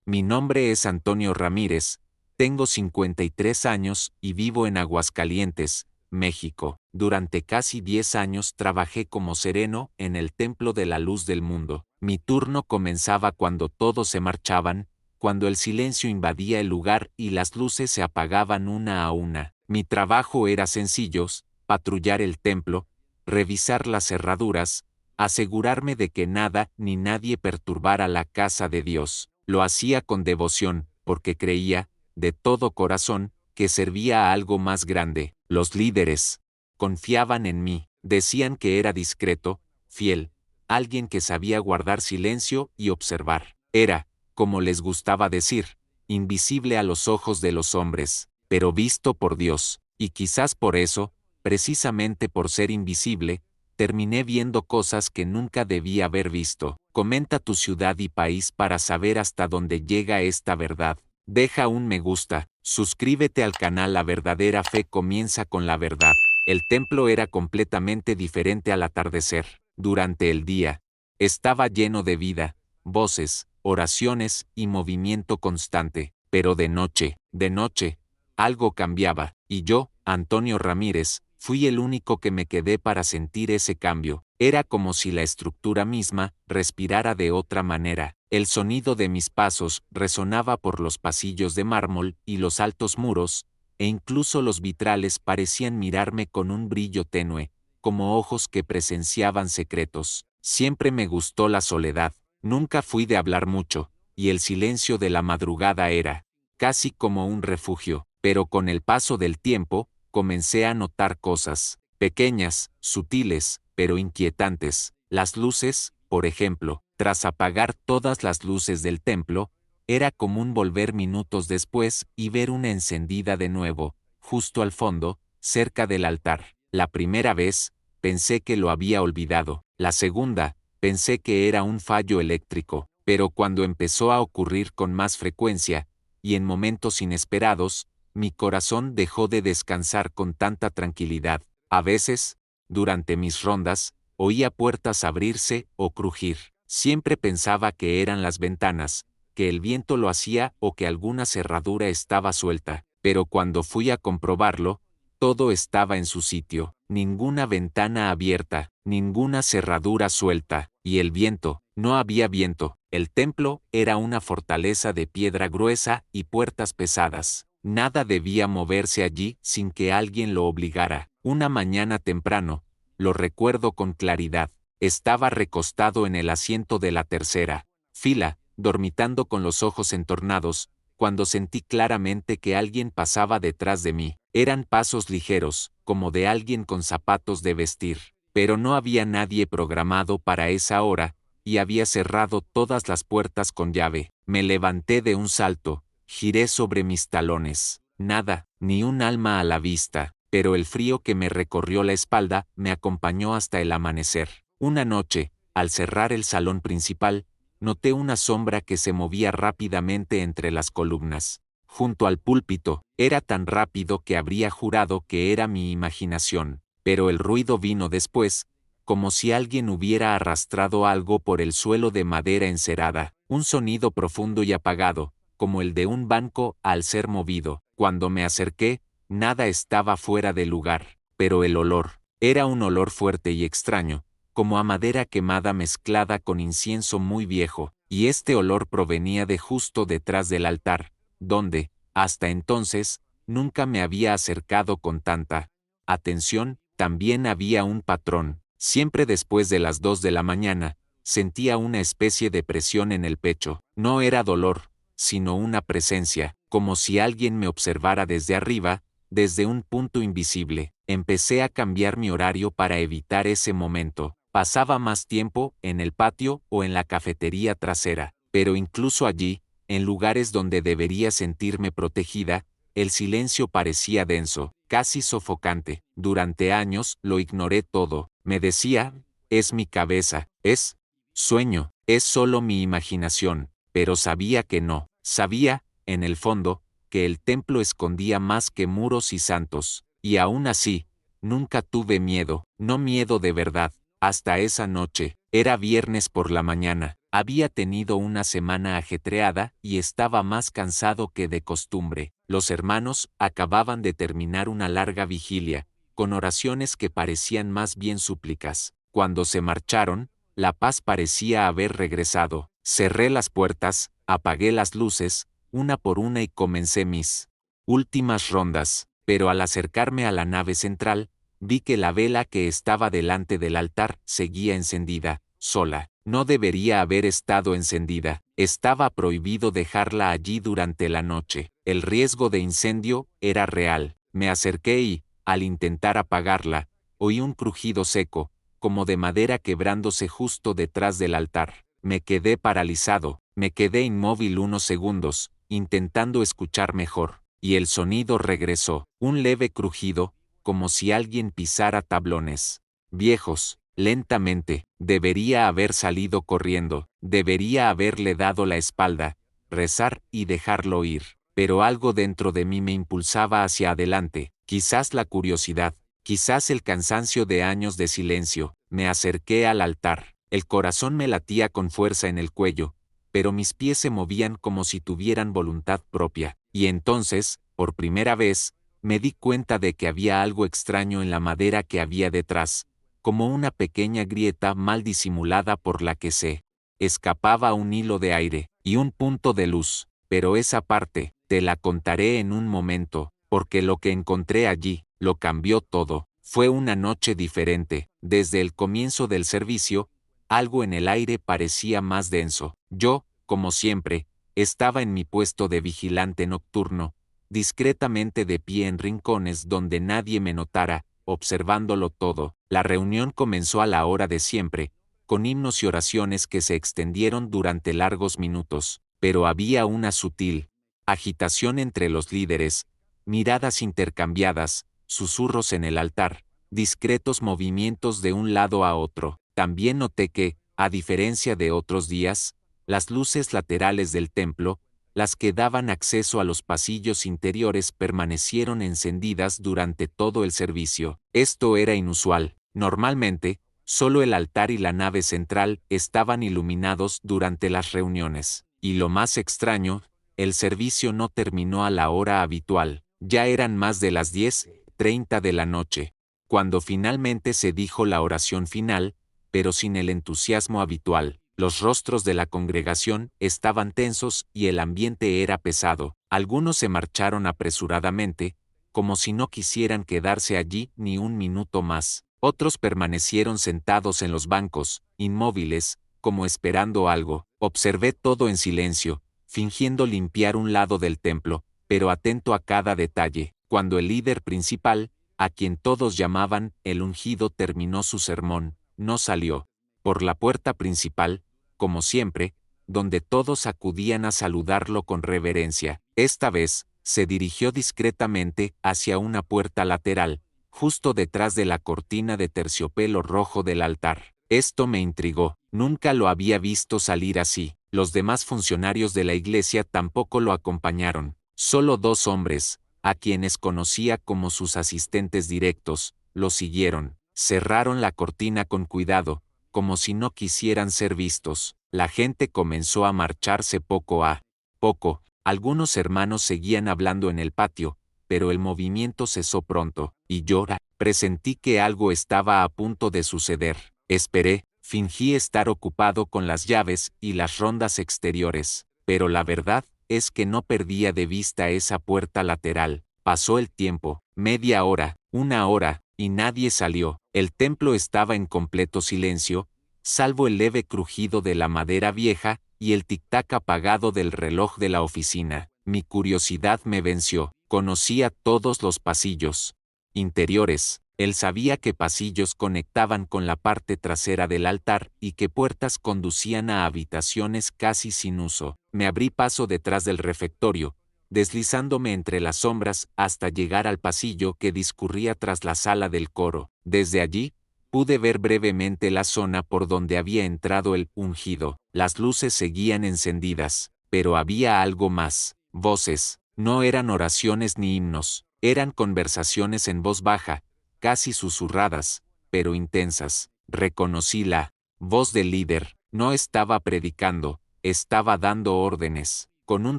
Mi nombre es Antonio Ramírez, tengo 53 años y vivo en Aguascalientes, México. Durante casi 10 años trabajé como sereno en el Templo de la Luz del Mundo. Mi turno comenzaba cuando todos se marchaban, cuando el silencio invadía el lugar y las luces se apagaban una a una. Mi trabajo era sencillo: patrullar el templo, revisar las cerraduras, asegurarme de que nada ni nadie perturbara la casa de Dios. Lo hacía con devoción, porque creía, de todo corazón, que servía a algo más grande. Los líderes confiaban en mí, decían que era discreto, fiel, alguien que sabía guardar silencio y observar. Era, como les gustaba decir, invisible a los ojos de los hombres, pero visto por Dios, y quizás por eso, precisamente por ser invisible, terminé viendo cosas que nunca debía haber visto. Comenta tu ciudad y país para saber hasta dónde llega esta verdad. Deja un me gusta, suscríbete al canal. La verdadera fe comienza con la verdad. El templo era completamente diferente al atardecer. Durante el día, estaba lleno de vida, voces, oraciones y movimiento constante. Pero de noche, algo cambiaba, y yo, Antonio Ramírez, fui el único que me quedé para sentir ese cambio. Era como si la estructura misma respirara de otra manera. El sonido de mis pasos resonaba por los pasillos de mármol y los altos muros, e incluso los vitrales parecían mirarme con un brillo tenue, como ojos que presenciaban secretos. Siempre me gustó la soledad, nunca fui de hablar mucho, y el silencio de la madrugada era casi como un refugio. Pero con el paso del tiempo, comencé a notar cosas, pequeñas, sutiles, pero inquietantes. Las luces, por ejemplo, tras apagar todas las luces del templo, era común volver minutos después y ver una encendida de nuevo, justo al fondo, cerca del altar. La primera vez, pensé que lo había olvidado. La segunda, pensé que era un fallo eléctrico. Pero cuando empezó a ocurrir con más frecuencia, y en momentos inesperados, mi corazón dejó de descansar con tanta tranquilidad. A veces, durante mis rondas, oía puertas abrirse o crujir. Siempre pensaba que eran las ventanas, que el viento lo hacía o que alguna cerradura estaba suelta. Pero cuando fui a comprobarlo, todo estaba en su sitio. Ninguna ventana abierta, ninguna cerradura suelta, y el viento, no había viento. El templo era una fortaleza de piedra gruesa y puertas pesadas. Nada debía moverse allí sin que alguien lo obligara. Una mañana temprano, lo recuerdo con claridad, estaba recostado en el asiento de la tercera fila, dormitando con los ojos entornados, cuando sentí claramente que alguien pasaba detrás de mí. Eran pasos ligeros, como de alguien con zapatos de vestir, pero no había nadie programado para esa hora, y había cerrado todas las puertas con llave. Me levanté de un salto, giré sobre mis talones. Nada, ni un alma a la vista, pero el frío que me recorrió la espalda me acompañó hasta el amanecer. Una noche, al cerrar el salón principal, noté una sombra que se movía rápidamente entre las columnas. Junto al púlpito, era tan rápido que habría jurado que era mi imaginación, pero el ruido vino después, como si alguien hubiera arrastrado algo por el suelo de madera encerada, un sonido profundo y apagado, como el de un banco al ser movido. Cuando me acerqué, nada estaba fuera de lugar, pero el olor, era un olor fuerte y extraño, como a madera quemada mezclada con incienso muy viejo, y este olor provenía de justo detrás del altar, donde, hasta entonces, nunca me había acercado con tanta atención. También había un patrón. Siempre después de las 2 de la mañana, sentía una especie de presión en el pecho. No era dolor, sino una presencia, como si alguien me observara desde arriba, desde un punto invisible. Empecé a cambiar mi horario para evitar ese momento. Pasaba más tiempo en el patio o en la cafetería trasera, pero incluso allí, en lugares donde debería sentirme protegida, el silencio parecía denso, casi sofocante. Durante años lo ignoré todo. Me decía, es mi cabeza, es sueño, es solo mi imaginación, pero sabía que no. Sabía, en el fondo, que el templo escondía más que muros y santos, y aún así, nunca tuve miedo, no miedo de verdad. Hasta esa noche, era viernes por la mañana, Había tenido una semana ajetreada y estaba más cansado que de costumbre. Los hermanos acababan de terminar una larga vigilia, con oraciones que parecían más bien súplicas. Cuando se marcharon, la paz parecía haber regresado. Cerré las puertas, apagué las luces, una por una y comencé mis últimas rondas, pero al acercarme a la nave central, vi que la vela que estaba delante del altar seguía encendida, sola. No debería haber estado encendida. Estaba prohibido dejarla allí durante la noche. El riesgo de incendio era real. Me acerqué y, al intentar apagarla, oí un crujido seco, como de madera quebrándose justo detrás del altar. Me quedé paralizado. Me quedé inmóvil unos segundos, intentando escuchar mejor. Y el sonido regresó. Un leve crujido, como si alguien pisara tablones viejos. Lentamente, debería haber salido corriendo, debería haberle dado la espalda, rezar y dejarlo ir. Pero algo dentro de mí me impulsaba hacia adelante, quizás la curiosidad, quizás el cansancio de años de silencio. Me acerqué al altar. El corazón me latía con fuerza en el cuello, pero mis pies se movían como si tuvieran voluntad propia. Y entonces, por primera vez, me di cuenta de que había algo extraño en la madera que había detrás, como una pequeña grieta mal disimulada por la que se escapaba un hilo de aire y un punto de luz. Pero esa parte, te la contaré en un momento, porque lo que encontré allí, lo cambió todo. Fue una noche diferente. Desde el comienzo del servicio, algo en el aire parecía más denso. Yo, como siempre, estaba en mi puesto de vigilante nocturno, discretamente de pie en rincones donde nadie me notara, observándolo todo. La reunión comenzó a la hora de siempre, con himnos y oraciones que se extendieron durante largos minutos, pero había una sutil agitación entre los líderes, miradas intercambiadas, susurros en el altar, discretos movimientos de un lado a otro. También noté que, a diferencia de otros días, las luces laterales del templo, las que daban acceso a los pasillos interiores, permanecieron encendidas durante todo el servicio. Esto era inusual. Normalmente, solo el altar y la nave central estaban iluminados durante las reuniones. Y lo más extraño, el servicio no terminó a la hora habitual. Ya eran más de las 10:30 de la noche, cuando finalmente se dijo la oración final, pero sin el entusiasmo habitual. Los rostros de la congregación estaban tensos y el ambiente era pesado. Algunos se marcharon apresuradamente, como si no quisieran quedarse allí ni un minuto más. Otros permanecieron sentados en los bancos, inmóviles, como esperando algo. Observé todo en silencio, fingiendo limpiar un lado del templo, pero atento a cada detalle. Cuando el líder principal, a quien todos llamaban el ungido, terminó su sermón, no salió por la puerta principal, como siempre, donde todos acudían a saludarlo con reverencia. Esta vez, se dirigió discretamente hacia una puerta lateral, justo detrás de la cortina de terciopelo rojo del altar. Esto me intrigó. Nunca lo había visto salir así. Los demás funcionarios de la iglesia tampoco lo acompañaron. Solo 2 hombres, a quienes conocía como sus asistentes directos, lo siguieron. Cerraron la cortina con cuidado, como si no quisieran ser vistos. La gente comenzó a marcharse poco a poco. Algunos hermanos seguían hablando en el patio, pero el movimiento cesó pronto, y yo presentí que algo estaba a punto de suceder. Esperé, fingí estar ocupado con las llaves y las rondas exteriores, pero la verdad es que no perdía de vista esa puerta lateral. Pasó el tiempo, media hora, 1 hora, y nadie salió. El templo estaba en completo silencio, salvo el leve crujido de la madera vieja y el tic-tac apagado del reloj de la oficina. Mi curiosidad me venció. Conocía todos los pasillos interiores. Él sabía qué pasillos conectaban con la parte trasera del altar y qué puertas conducían a habitaciones casi sin uso. Me abrí paso detrás del refectorio, deslizándome entre las sombras hasta llegar al pasillo que discurría tras la sala del coro. Desde allí, pude ver brevemente la zona por donde había entrado el ungido. Las luces seguían encendidas, pero había algo más. Voces. No eran oraciones ni himnos, eran conversaciones en voz baja, casi susurradas, pero intensas. Reconocí la voz del líder, No estaba predicando, estaba dando órdenes, con un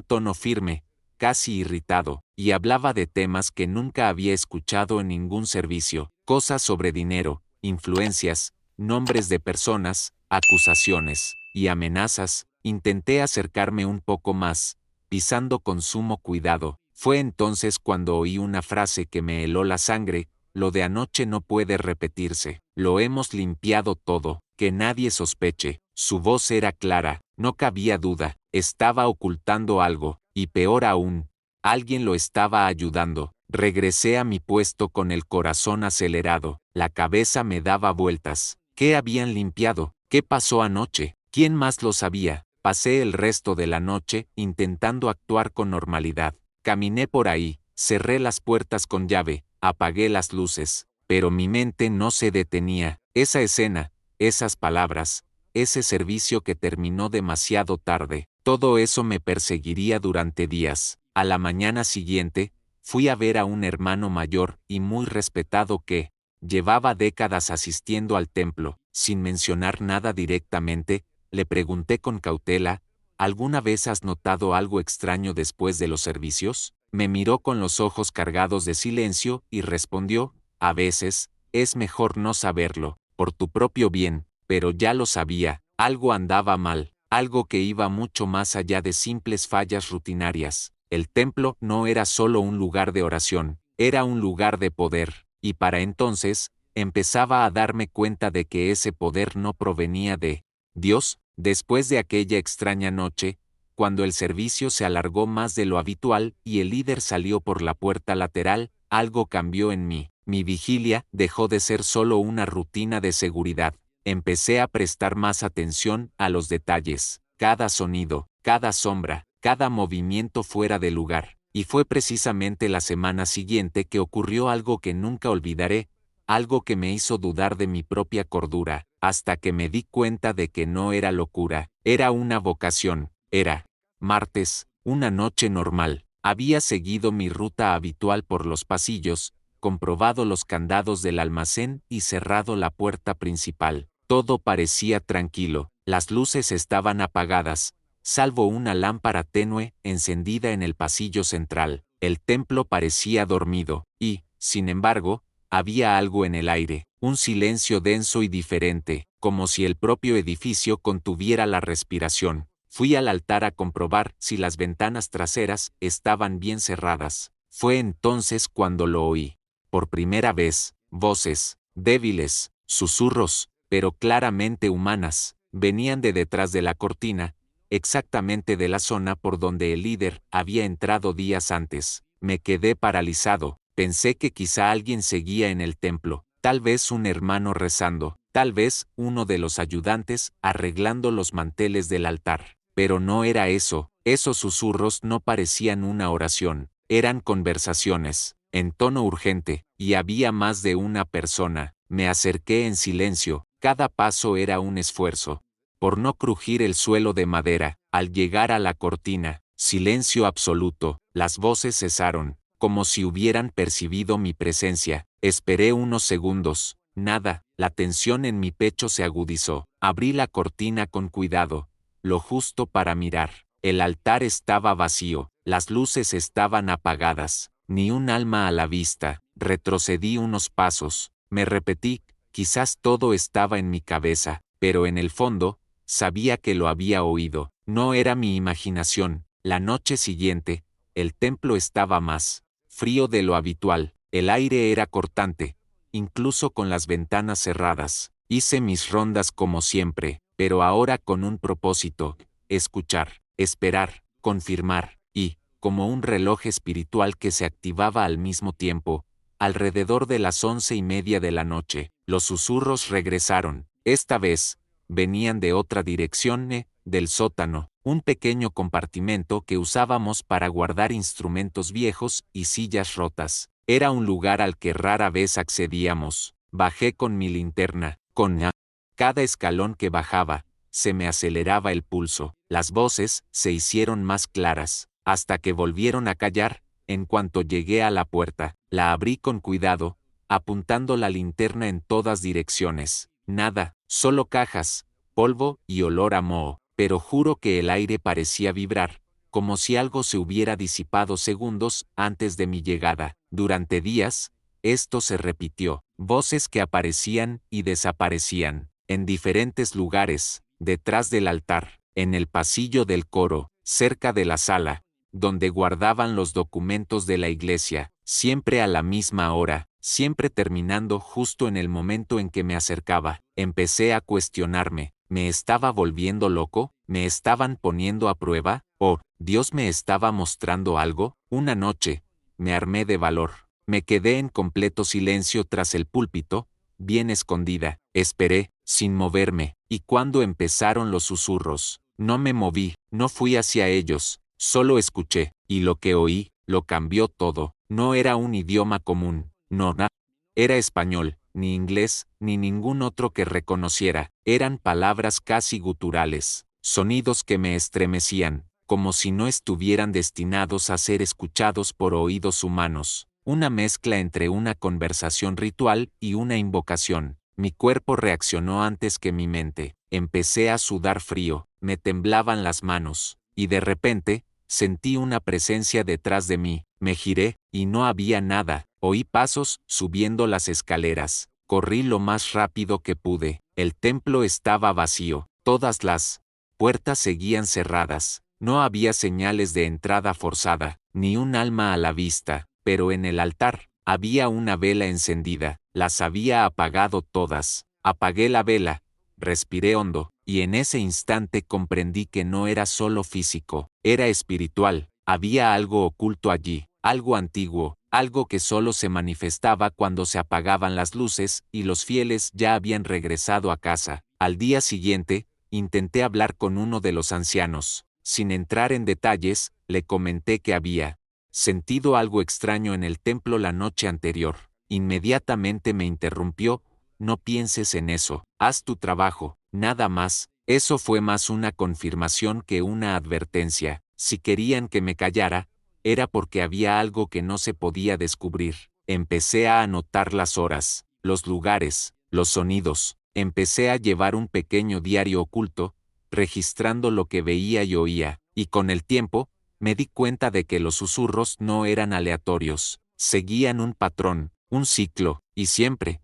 tono firme, casi irritado, y hablaba de temas que nunca había escuchado en ningún servicio, cosas sobre dinero, influencias, nombres de personas, acusaciones y amenazas. Intenté acercarme un poco más, pisando con sumo cuidado. Fue entonces cuando oí una frase que me heló la sangre: lo de anoche no puede repetirse, lo hemos limpiado todo, que nadie sospeche. Su voz era clara, no cabía duda, estaba ocultando algo, y peor aún, alguien lo estaba ayudando. Regresé a mi puesto con el corazón acelerado, la cabeza me daba vueltas. ¿Qué habían limpiado? ¿Qué pasó anoche? ¿Quién más lo sabía? Pasé el resto de la noche intentando actuar con normalidad. Caminé por ahí, cerré las puertas con llave, apagué las luces, pero mi mente no se detenía. Esa escena, esas palabras, ese servicio que terminó demasiado tarde, todo eso me perseguiría durante días. A la mañana siguiente, fui a ver a un hermano mayor y muy respetado que llevaba décadas asistiendo al templo. Sin mencionar nada directamente, le pregunté con cautela: ¿alguna vez has notado algo extraño después de los servicios? Me miró con los ojos cargados de silencio y respondió: a veces, es mejor no saberlo, por tu propio bien. Pero ya lo sabía, algo andaba mal, algo que iba mucho más allá de simples fallas rutinarias. El templo no era solo un lugar de oración, era un lugar de poder, y para entonces, empezaba a darme cuenta de que ese poder no provenía de Dios. Después de aquella extraña noche, cuando el servicio se alargó más de lo habitual y el líder salió por la puerta lateral, algo cambió en mí. Mi vigilia dejó de ser solo una rutina de seguridad. Empecé a prestar más atención a los detalles, cada sonido, cada sombra, cada movimiento fuera de lugar. Y fue precisamente la semana siguiente que ocurrió algo que nunca olvidaré, algo que me hizo dudar de mi propia cordura, hasta que me di cuenta de que no era locura, era una vocación. Era martes, una noche normal. Había seguido mi ruta habitual por los pasillos, comprobado los candados del almacén y cerrado la puerta principal. Todo parecía tranquilo, las luces estaban apagadas, salvo una lámpara tenue encendida en el pasillo central. El templo parecía dormido, y, sin embargo, había algo en el aire, un silencio denso y diferente, como si el propio edificio contuviera la respiración. Fui al altar a comprobar si las ventanas traseras estaban bien cerradas. Fue entonces cuando lo oí. Por primera vez, voces, débiles, susurros, pero claramente humanas, venían de detrás de la cortina, exactamente de la zona por donde el líder había entrado días antes. Me quedé paralizado, pensé que quizá alguien seguía en el templo, tal vez un hermano rezando, tal vez uno de los ayudantes arreglando los manteles del altar. Pero no era eso, esos susurros no parecían una oración, eran conversaciones, en tono urgente, y había más de una persona. Me acerqué en silencio, cada paso era un esfuerzo por no crujir el suelo de madera. Al llegar a la cortina, silencio absoluto, las voces cesaron, como si hubieran percibido mi presencia. Esperé unos segundos, nada, la tensión en mi pecho se agudizó. Abrí la cortina con cuidado, lo justo para mirar. El altar estaba vacío, las luces estaban apagadas, ni un alma a la vista. Retrocedí unos pasos, me repetí: quizás todo estaba en mi cabeza, pero en el fondo, sabía que lo había oído. No era mi imaginación. La noche siguiente, el templo estaba más frío de lo habitual, el aire era cortante, incluso con las ventanas cerradas. Hice mis rondas como siempre, pero ahora con un propósito: escuchar, esperar, confirmar, y, como un reloj espiritual que se activaba al mismo tiempo, alrededor de las 11:30 de la noche, los susurros regresaron. Esta vez, venían de otra dirección, del sótano, un pequeño compartimento que usábamos para guardar instrumentos viejos y sillas rotas. Era un lugar al que rara vez accedíamos. Bajé con mi linterna, cada escalón que bajaba, se me aceleraba el pulso. Las voces se hicieron más claras, hasta que volvieron a callar. En cuanto llegué a la puerta, la abrí con cuidado, apuntando la linterna en todas direcciones. Nada, solo cajas, polvo y olor a moho, pero juro que el aire parecía vibrar, como si algo se hubiera disipado segundos antes de mi llegada. Durante días, esto se repitió, voces que aparecían y desaparecían, en diferentes lugares, detrás del altar, en el pasillo del coro, cerca de la sala, donde guardaban los documentos de la iglesia, siempre a la misma hora, siempre terminando justo en el momento en que me acercaba. Empecé a cuestionarme, ¿me estaba volviendo loco? ¿Me estaban poniendo a prueba? ¿O Dios me estaba mostrando algo? Una noche, me armé de valor. Me quedé en completo silencio tras el púlpito, bien escondida. Esperé, sin moverme, y cuando empezaron los susurros, no me moví, no fui hacia ellos, solo escuché, y lo que oí, lo cambió todo. No era un idioma común, no, era español, ni inglés, ni ningún otro que reconociera. Eran palabras casi guturales, sonidos que me estremecían, como si no estuvieran destinados a ser escuchados por oídos humanos. Una mezcla entre una conversación ritual y una invocación. Mi cuerpo reaccionó antes que mi mente. Empecé a sudar frío, me temblaban las manos, y de repente, sentí una presencia detrás de mí. Me giré, y no había nada. Oí pasos subiendo las escaleras. Corrí lo más rápido que pude. El templo estaba vacío. Todas las puertas seguían cerradas. No había señales de entrada forzada, ni un alma a la vista, pero en el altar había una vela encendida. Las había apagado todas. Apagué la vela, respiré hondo, y en ese instante comprendí que no era solo físico, era espiritual. Había algo oculto allí, algo antiguo, algo que solo se manifestaba cuando se apagaban las luces y los fieles ya habían regresado a casa. Al día siguiente, intenté hablar con uno de los ancianos. Sin entrar en detalles, le comenté que había sentido algo extraño en el templo la noche anterior. Inmediatamente me interrumpió: no pienses en eso, haz tu trabajo, nada más. Eso fue más una confirmación que una advertencia. Si querían que me callara, era porque había algo que no se podía descubrir. Empecé a anotar las horas, los lugares, los sonidos. Empecé a llevar un pequeño diario oculto, registrando lo que veía y oía, y con el tiempo, me di cuenta de que los susurros no eran aleatorios, seguían un patrón, un ciclo, y siempre,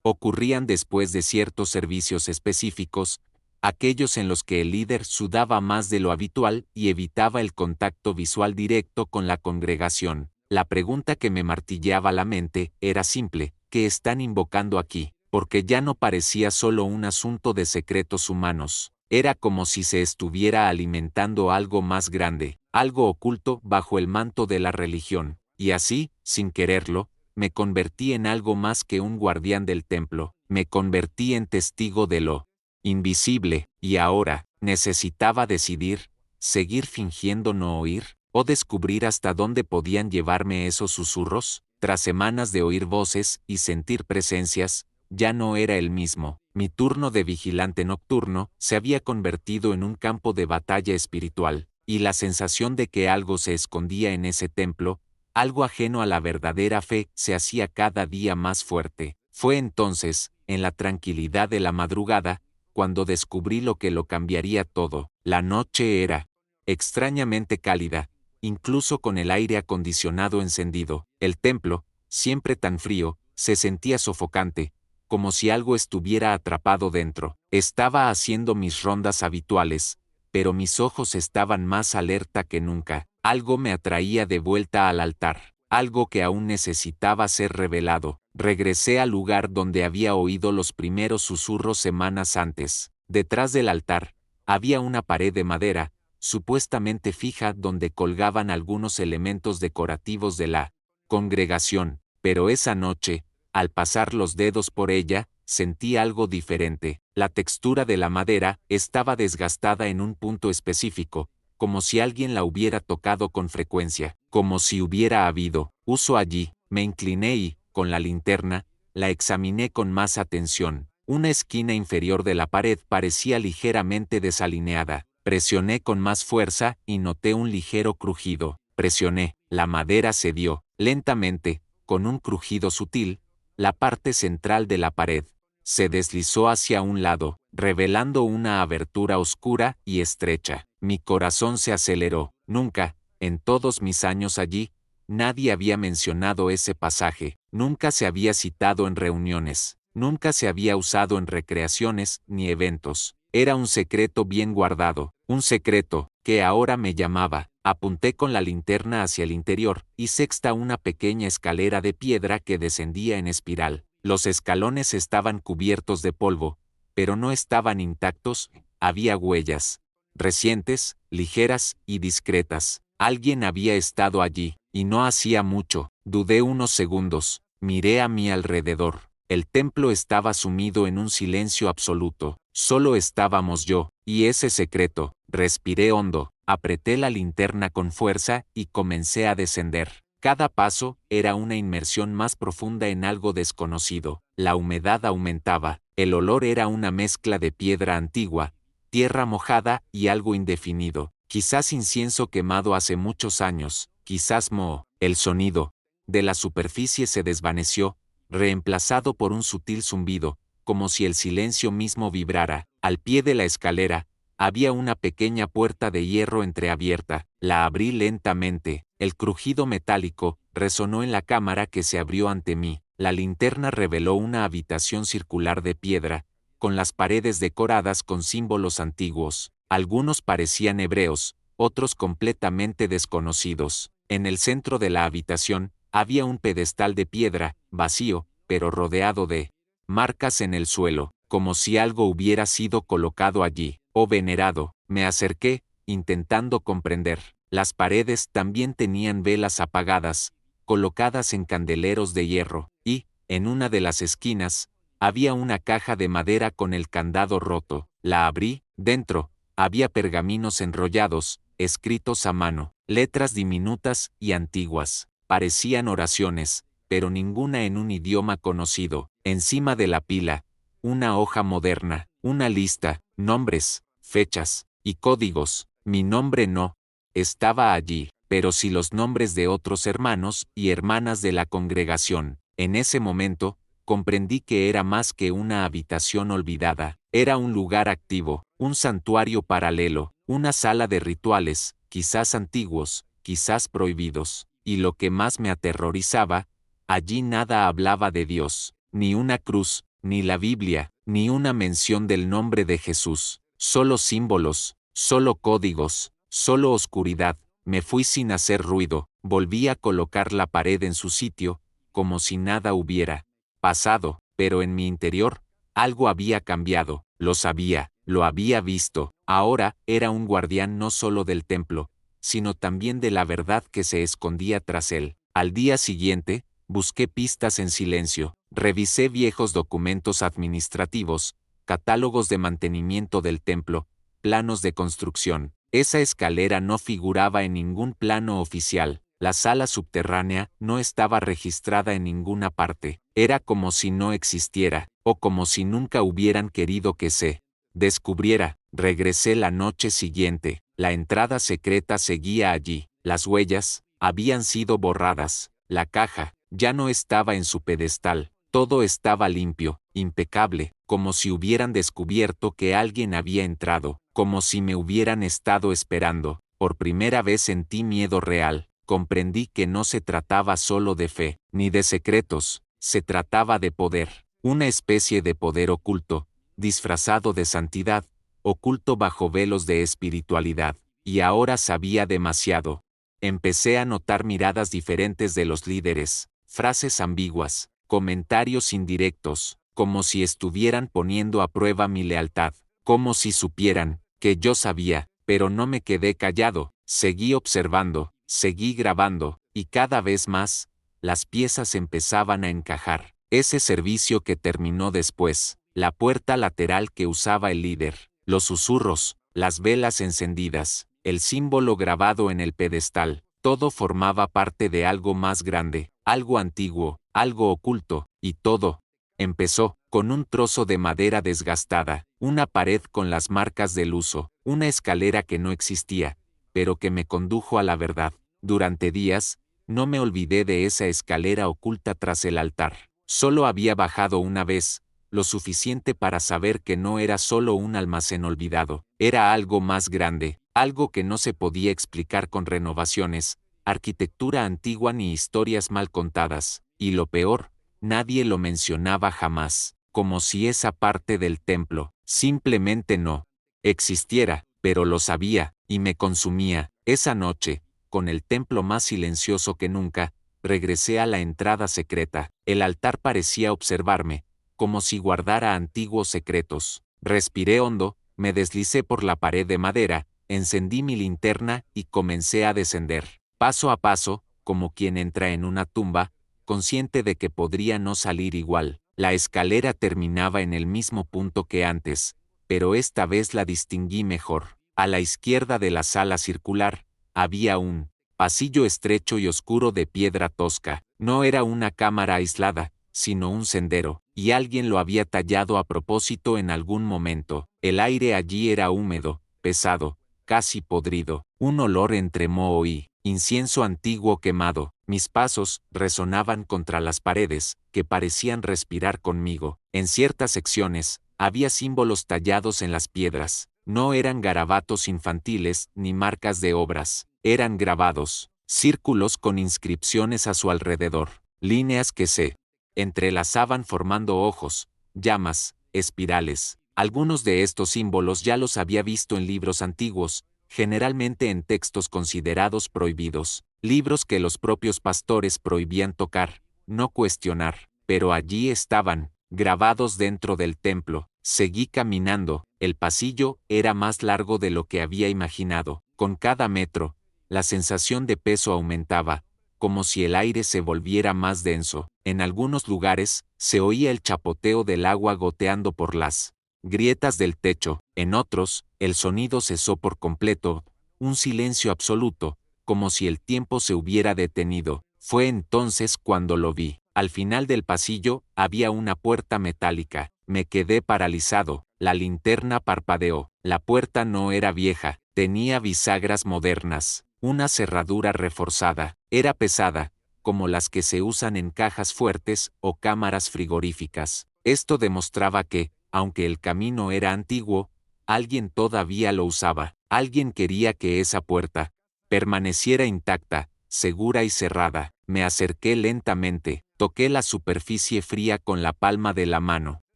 ocurrían después de ciertos servicios específicos, aquellos en los que el líder sudaba más de lo habitual y evitaba el contacto visual directo con la congregación. La pregunta que me martilleaba la mente era simple: ¿qué están invocando aquí? Porque ya no parecía solo un asunto de secretos humanos. Era como si se estuviera alimentando algo más grande, algo oculto bajo el manto de la religión. Y así, sin quererlo, me convertí en algo más que un guardián del templo. Me convertí en testigo de lo invisible, y ahora, necesitaba decidir: seguir fingiendo no oír, o descubrir hasta dónde podían llevarme esos susurros. Tras semanas de oír voces y sentir presencias, ya no era el mismo. Mi turno de vigilante nocturno se había convertido en un campo de batalla espiritual, y la sensación de que algo se escondía en ese templo, algo ajeno a la verdadera fe, se hacía cada día más fuerte. Fue entonces, en la tranquilidad de la madrugada, cuando descubrí lo que lo cambiaría todo. La noche era extrañamente cálida, incluso con el aire acondicionado encendido. El templo, siempre tan frío, se sentía sofocante, como si algo estuviera atrapado dentro. Estaba haciendo mis rondas habituales, pero mis ojos estaban más alerta que nunca. Algo me atraía de vuelta al altar, algo que aún necesitaba ser revelado. Regresé al lugar donde había oído los primeros susurros semanas antes. Detrás del altar, había una pared de madera, supuestamente fija, donde colgaban algunos elementos decorativos de la congregación, pero esa noche, al pasar los dedos por ella, sentí algo diferente. La textura de la madera estaba desgastada en un punto específico, como si alguien la hubiera tocado con frecuencia, como si hubiera habido uso allí. Me incliné y, con la linterna, la examiné con más atención. Una esquina inferior de la pared parecía ligeramente desalineada. Presioné con más fuerza y noté un ligero crujido. Presioné, la madera cedió. Lentamente, con un crujido sutil, la parte central de la pared se deslizó hacia un lado, revelando una abertura oscura y estrecha. Mi corazón se aceleró. Nunca, en todos mis años allí, nadie había mencionado ese pasaje, nunca se había citado en reuniones, nunca se había usado en recreaciones ni eventos. Era un secreto bien guardado, un secreto que ahora me llamaba. Apunté con la linterna hacia el interior y sexta una pequeña escalera de piedra que descendía en espiral. Los escalones estaban cubiertos de polvo, pero no estaban intactos, había huellas. Recientes, ligeras y discretas. Alguien había estado allí, y no hacía mucho. Dudé unos segundos, miré a mi alrededor. El templo estaba sumido en un silencio absoluto. Solo estábamos yo, y ese secreto. Respiré hondo, apreté la linterna con fuerza y comencé a descender. Cada paso era una inmersión más profunda en algo desconocido. La humedad aumentaba, el olor era una mezcla de piedra antigua, tierra mojada y algo indefinido. Quizás incienso quemado hace muchos años, quizás moho. El sonido de la superficie se desvaneció, reemplazado por un sutil zumbido, como si el silencio mismo vibrara. Al pie de la escalera, había una pequeña puerta de hierro entreabierta. La abrí lentamente. El crujido metálico resonó en la cámara que se abrió ante mí. La linterna reveló una habitación circular de piedra, con las paredes decoradas con símbolos antiguos. Algunos parecían hebreos, otros completamente desconocidos. En el centro de la habitación, había un pedestal de piedra, vacío, pero rodeado de marcas en el suelo, como si algo hubiera sido colocado allí. Oh venerado, me acerqué, intentando comprender. Las paredes también tenían velas apagadas, colocadas en candeleros de hierro, y, en una de las esquinas, había una caja de madera con el candado roto. La abrí, dentro, había pergaminos enrollados, escritos a mano, letras diminutas y antiguas. Parecían oraciones, pero ninguna en un idioma conocido. Encima de la pila, una hoja moderna, una lista, nombres, fechas y códigos. Mi nombre no estaba allí, pero sí los nombres de otros hermanos y hermanas de la congregación. En ese momento, comprendí que era más que una habitación olvidada, era un lugar activo, un santuario paralelo, una sala de rituales, quizás antiguos, quizás prohibidos. Y lo que más me aterrorizaba, allí nada hablaba de Dios, ni una cruz, ni la Biblia, ni una mención del nombre de Jesús, solo símbolos, solo códigos, solo oscuridad. Me fui sin hacer ruido, volví a colocar la pared en su sitio, como si nada hubiera pasado, pero en mi interior, algo había cambiado, lo sabía, lo había visto. Ahora era un guardián no solo del templo, sino también de la verdad que se escondía tras él. Al día siguiente, busqué pistas en silencio, revisé viejos documentos administrativos, catálogos de mantenimiento del templo, planos de construcción. Esa escalera no figuraba en ningún plano oficial. La sala subterránea no estaba registrada en ninguna parte. Era como si no existiera, o como si nunca hubieran querido que se descubriera. Regresé la noche siguiente. La entrada secreta seguía allí. Las huellas habían sido borradas. La caja ya no estaba en su pedestal. Todo estaba limpio, impecable, como si hubieran descubierto que alguien había entrado, como si me hubieran estado esperando. Por primera vez sentí miedo real. Comprendí que no se trataba solo de fe, ni de secretos, se trataba de poder, una especie de poder oculto, disfrazado de santidad, oculto bajo velos de espiritualidad, y ahora sabía demasiado. Empecé a notar miradas diferentes de los líderes, frases ambiguas, comentarios indirectos, como si estuvieran poniendo a prueba mi lealtad, como si supieran que yo sabía, pero no me quedé callado, seguí observando, seguí grabando, y cada vez más, las piezas empezaban a encajar. Ese servicio que terminó después, la puerta lateral que usaba el líder, los susurros, las velas encendidas, el símbolo grabado en el pedestal, todo formaba parte de algo más grande, algo antiguo, algo oculto, y todo empezó con un trozo de madera desgastada, una pared con las marcas del uso, una escalera que no existía, pero que me condujo a la verdad. Durante días, no me olvidé de esa escalera oculta tras el altar. Solo había bajado una vez, lo suficiente para saber que no era solo un almacén olvidado, era algo más grande, algo que no se podía explicar con renovaciones, arquitectura antigua ni historias mal contadas, y lo peor, nadie lo mencionaba jamás, como si esa parte del templo simplemente no existiera, pero lo sabía, y me consumía. Esa noche, con el templo más silencioso que nunca, regresé a la entrada secreta. El altar parecía observarme, como si guardara antiguos secretos. Respiré hondo, me deslicé por la pared de madera, encendí mi linterna y comencé a descender, paso a paso, como quien entra en una tumba, consciente de que podría no salir igual. La escalera terminaba en el mismo punto que antes, pero esta vez la distinguí mejor. A la izquierda de la sala circular, había un pasillo estrecho y oscuro de piedra tosca. No era una cámara aislada, sino un sendero, y alguien lo había tallado a propósito en algún momento. El aire allí era húmedo, pesado, casi podrido, un olor entre moho y incienso antiguo quemado. Mis pasos resonaban contra las paredes, que parecían respirar conmigo. En ciertas secciones, había símbolos tallados en las piedras. No eran garabatos infantiles ni marcas de obras, eran grabados, círculos con inscripciones a su alrededor, líneas que se entrelazaban formando ojos, llamas, espirales. Algunos de estos símbolos ya los había visto en libros antiguos, generalmente en textos considerados prohibidos, libros que los propios pastores prohibían tocar, no cuestionar, pero allí estaban, grabados dentro del templo. Seguí caminando, el pasillo era más largo de lo que había imaginado. Con cada metro, la sensación de peso aumentaba, como si el aire se volviera más denso. En algunos lugares, se oía el chapoteo del agua goteando por las grietas del techo. En otros, el sonido cesó por completo, un silencio absoluto, como si el tiempo se hubiera detenido. Fue entonces cuando lo vi. Al final del pasillo, había una puerta metálica. Me quedé paralizado, la linterna parpadeó. La puerta no era vieja, tenía bisagras modernas, una cerradura reforzada, era pesada, como las que se usan en cajas fuertes o cámaras frigoríficas. Esto demostraba que, aunque el camino era antiguo, alguien todavía lo usaba. Alguien quería que esa puerta permaneciera intacta, segura y cerrada. Me acerqué lentamente, toqué la superficie fría con la palma de la mano.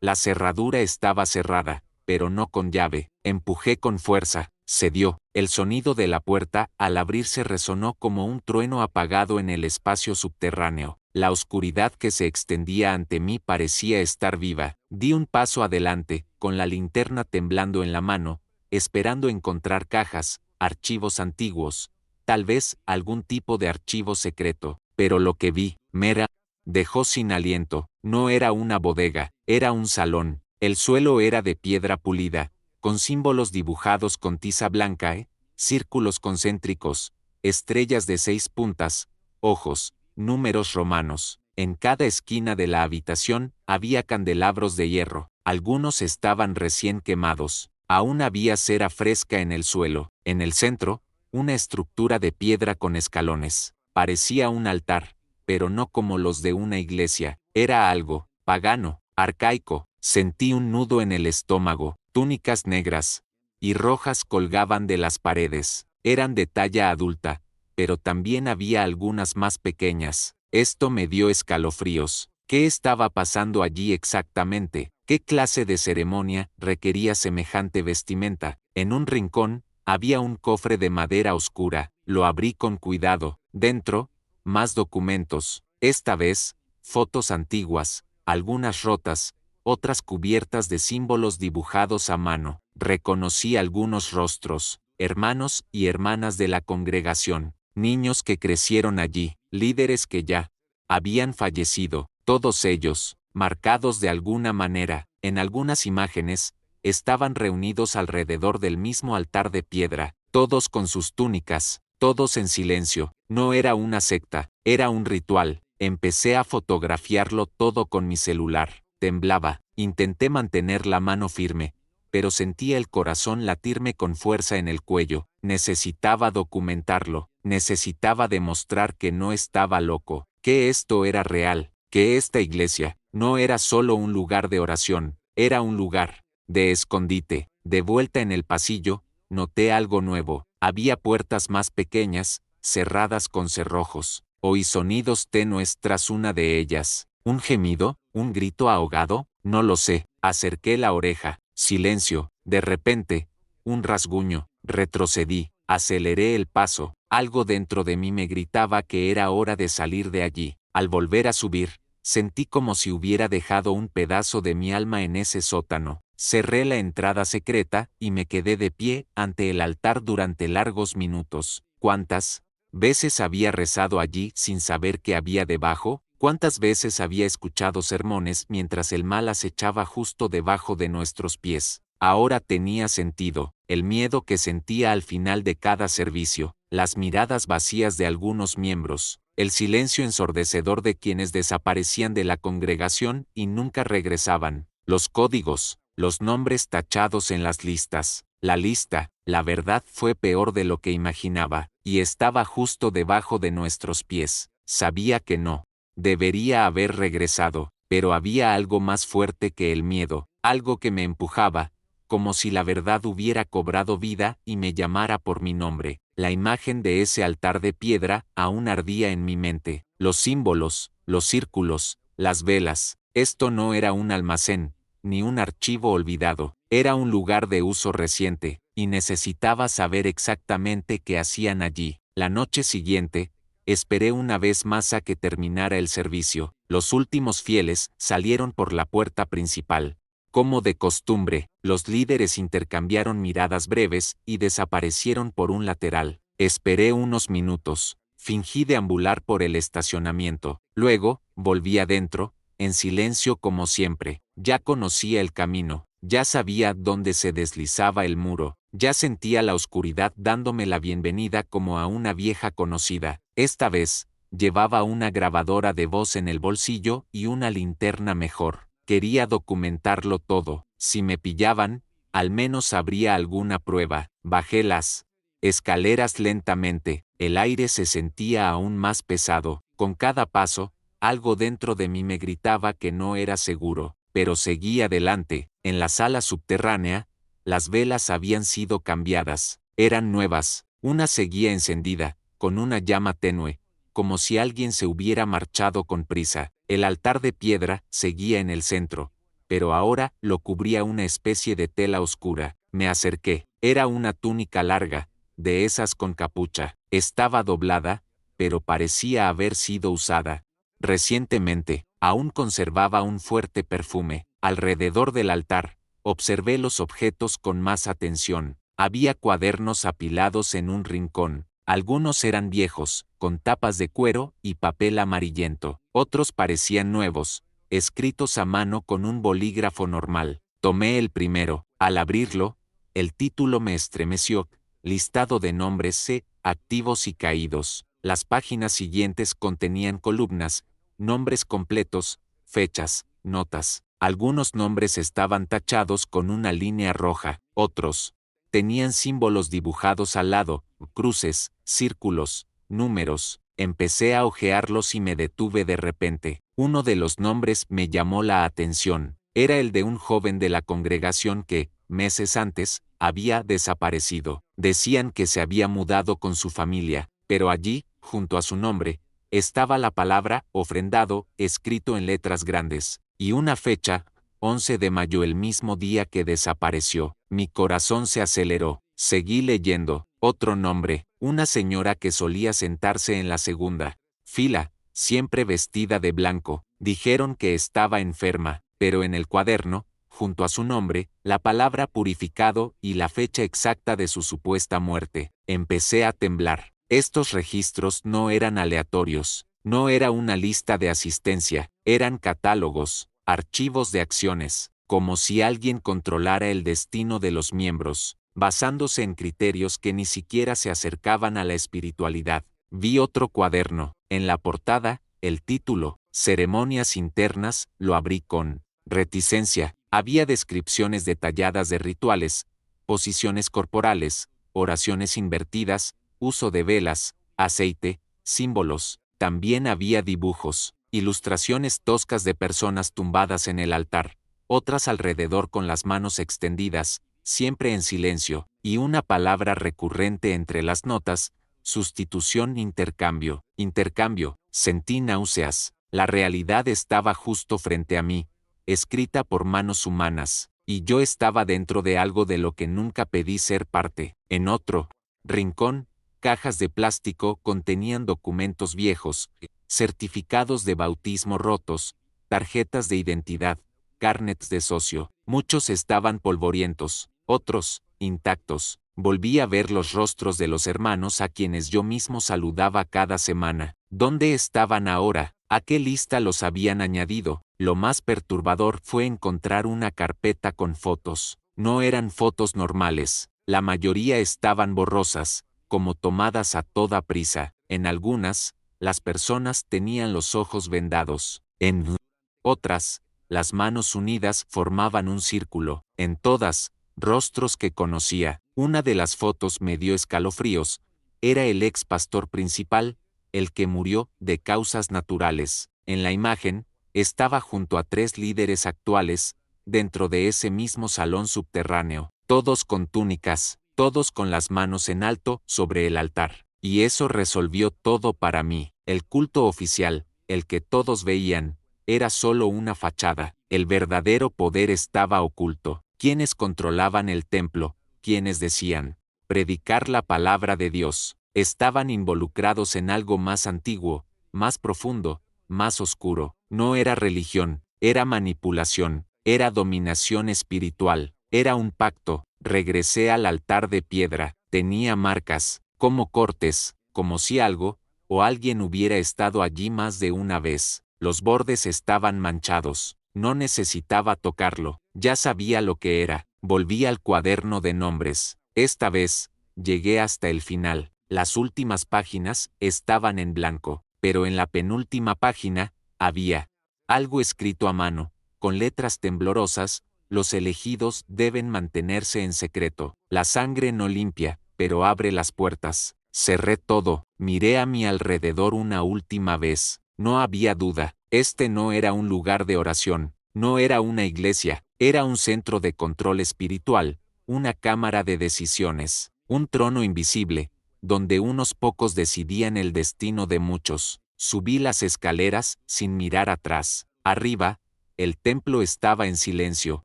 La cerradura estaba cerrada, pero no con llave. Empujé con fuerza, cedió. El sonido de la puerta al abrirse resonó como un trueno apagado en el espacio subterráneo. La oscuridad que se extendía ante mí parecía estar viva. Di un paso adelante, con la linterna temblando en la mano, esperando encontrar cajas, archivos antiguos, tal vez algún tipo de archivo secreto. Pero lo que vi, me dejó sin aliento. No era una bodega, era un salón. El suelo era de piedra pulida, con símbolos dibujados con tiza blanca, círculos concéntricos, estrellas de 6 puntas, ojos, números romanos. En cada esquina de la habitación había candelabros de hierro. Algunos estaban recién quemados. Aún había cera fresca en el suelo. En el centro, una estructura de piedra con escalones. Parecía un altar, pero no como los de una iglesia. Era algo pagano, arcaico. Sentí un nudo en el estómago. Túnicas negras y rojas colgaban de las paredes. Eran de talla adulta, pero también había algunas más pequeñas. Esto me dio escalofríos. ¿Qué estaba pasando allí exactamente? ¿Qué clase de ceremonia requería semejante vestimenta? En un rincón, había un cofre de madera oscura. Lo abrí con cuidado. Dentro, más documentos. Esta vez, fotos antiguas, algunas rotas, otras cubiertas de símbolos dibujados a mano. Reconocí algunos rostros, hermanos y hermanas de la congregación, niños que crecieron allí, líderes que ya habían fallecido, todos ellos, marcados de alguna manera. En algunas imágenes, estaban reunidos alrededor del mismo altar de piedra, todos con sus túnicas, todos en silencio. No era una secta, era un ritual. Empecé a fotografiarlo todo con mi celular. Temblaba, intenté mantener la mano firme, pero sentía el corazón latirme con fuerza en el cuello. Necesitaba documentarlo, necesitaba demostrar que no estaba loco, que esto era real, que esta iglesia, No era solo un lugar de oración, era un lugar de escondite. De vuelta en el pasillo, noté algo nuevo. Había puertas más pequeñas, cerradas con cerrojos. Oí sonidos tenues tras una de ellas. ¿Un gemido? ¿Un grito ahogado? No lo sé. Acerqué la oreja. Silencio. De repente, un rasguño. Retrocedí. Aceleré el paso. Algo dentro de mí me gritaba que era hora de salir de allí. Al volver a subir, sentí como si hubiera dejado un pedazo de mi alma en ese sótano. Cerré la entrada secreta y me quedé de pie ante el altar durante largos minutos. ¿Cuántas veces había rezado allí sin saber qué había debajo? ¿Cuántas veces había escuchado sermones mientras el mal acechaba justo debajo de nuestros pies? Ahora tenía sentido, el miedo que sentía al final de cada servicio, las miradas vacías de algunos miembros, el silencio ensordecedor de quienes desaparecían de la congregación y nunca regresaban, los códigos, los nombres tachados en las listas. La lista, la verdad, fue peor de lo que imaginaba, y estaba justo debajo de nuestros pies. Sabía que no debería haber regresado, pero había algo más fuerte que el miedo, algo que me empujaba, como si la verdad hubiera cobrado vida y me llamara por mi nombre. La imagen de ese altar de piedra aún ardía en mi mente. Los símbolos, los círculos, las velas. Esto no era un almacén, ni un archivo olvidado. Era un lugar de uso reciente, y necesitaba saber exactamente qué hacían allí. La noche siguiente, esperé una vez más a que terminara el servicio. Los últimos fieles salieron por la puerta principal. Como de costumbre, los líderes intercambiaron miradas breves y desaparecieron por un lateral. Esperé unos minutos. Fingí deambular por el estacionamiento. Luego, volví adentro, en silencio como siempre. Ya conocía el camino. Ya sabía dónde se deslizaba el muro. Ya sentía la oscuridad dándome la bienvenida como a una vieja conocida. Esta vez, llevaba una grabadora de voz en el bolsillo y una linterna mejor. Quería documentarlo todo. Si me pillaban, al menos habría alguna prueba. Bajé las escaleras lentamente. El aire se sentía aún más pesado. Con cada paso, algo dentro de mí me gritaba que no era seguro. Pero seguí adelante. En la sala subterránea, las velas habían sido cambiadas. Eran nuevas. Una seguía encendida, con una llama tenue, como si alguien se hubiera marchado con prisa. El altar de piedra seguía en el centro, pero ahora lo cubría una especie de tela oscura. Me acerqué. Era una túnica larga, de esas con capucha. Estaba doblada, pero parecía haber sido usada recientemente. Aún conservaba un fuerte perfume. Alrededor del altar, observé los objetos con más atención. Había cuadernos apilados en un rincón. Algunos eran viejos, con tapas de cuero y papel amarillento. Otros parecían nuevos, escritos a mano con un bolígrafo normal. Tomé el primero. Al abrirlo, el título me estremeció. Listado de nombres activos y caídos. Las páginas siguientes contenían columnas, nombres completos, fechas, notas. Algunos nombres estaban tachados con una línea roja, otros tenían símbolos dibujados al lado, cruces, círculos, números. Empecé a hojearlos y me detuve de repente. Uno de los nombres me llamó la atención. Era el de un joven de la congregación que, meses antes, había desaparecido. Decían que se había mudado con su familia, pero allí, junto a su nombre, estaba la palabra ofrendado, escrito en letras grandes, y una fecha, 11 de mayo, el mismo día que desapareció. Mi corazón se aceleró. Seguí leyendo. Otro nombre, una señora que solía sentarse en la segunda fila, siempre vestida de blanco. Dijeron que estaba enferma, pero en el cuaderno, junto a su nombre, la palabra purificado y la fecha exacta de su supuesta muerte. Empecé a temblar. Estos registros no eran aleatorios, no era una lista de asistencia, eran catálogos, archivos de acciones, como si alguien controlara el destino de los miembros, basándose en criterios que ni siquiera se acercaban a la espiritualidad. Vi otro cuaderno, en la portada, el título, Ceremonias internas. Lo abrí con reticencia. Había descripciones detalladas de rituales, posiciones corporales, oraciones invertidas, uso de velas, aceite, símbolos. También había dibujos. Ilustraciones toscas de personas tumbadas en el altar, otras alrededor con las manos extendidas, siempre en silencio, y una palabra recurrente entre las notas: sustitución, intercambio. Intercambio. Sentí náuseas. La realidad estaba justo frente a mí, escrita por manos humanas, y yo estaba dentro de algo de lo que nunca pedí ser parte. En otro rincón, cajas de plástico contenían documentos viejos, certificados de bautismo rotos, tarjetas de identidad, carnets de socio. Muchos estaban polvorientos, otros, intactos. Volví a ver los rostros de los hermanos a quienes yo mismo saludaba cada semana. ¿Dónde estaban ahora? ¿A qué lista los habían añadido? Lo más perturbador fue encontrar una carpeta con fotos. No eran fotos normales. La mayoría estaban borrosas, como tomadas a toda prisa. En algunas, las personas tenían los ojos vendados. En otras, las manos unidas formaban un círculo. En todas, rostros que conocía. Una de las fotos me dio escalofríos. Era el ex pastor principal, el que murió de causas naturales. En la imagen, estaba junto a 3 líderes actuales, dentro de ese mismo salón subterráneo, todos con túnicas, todos con las manos en alto sobre el altar. Y eso resolvió todo para mí. El culto oficial, el que todos veían, era solo una fachada. El verdadero poder estaba oculto. Quienes controlaban el templo, quienes decían predicar la palabra de Dios, estaban involucrados en algo más antiguo, más profundo, más oscuro. No era religión, era manipulación, era dominación espiritual, era un pacto. Regresé al altar de piedra, tenía marcas, como cortes, como si algo o alguien hubiera estado allí más de una vez. Los bordes estaban manchados. No necesitaba tocarlo, ya sabía lo que era. Volví al cuaderno de nombres. Esta vez, llegué hasta el final. Las últimas páginas estaban en blanco, pero en la penúltima página, había algo escrito a mano, con letras temblorosas: los elegidos deben mantenerse en secreto. La sangre no limpia, pero abre las puertas. Cerré todo, miré a mi alrededor una última vez. No había duda, este no era un lugar de oración, no era una iglesia, era un centro de control espiritual, una cámara de decisiones, un trono invisible, donde unos pocos decidían el destino de muchos. Subí las escaleras, sin mirar atrás. Arriba, el templo estaba en silencio,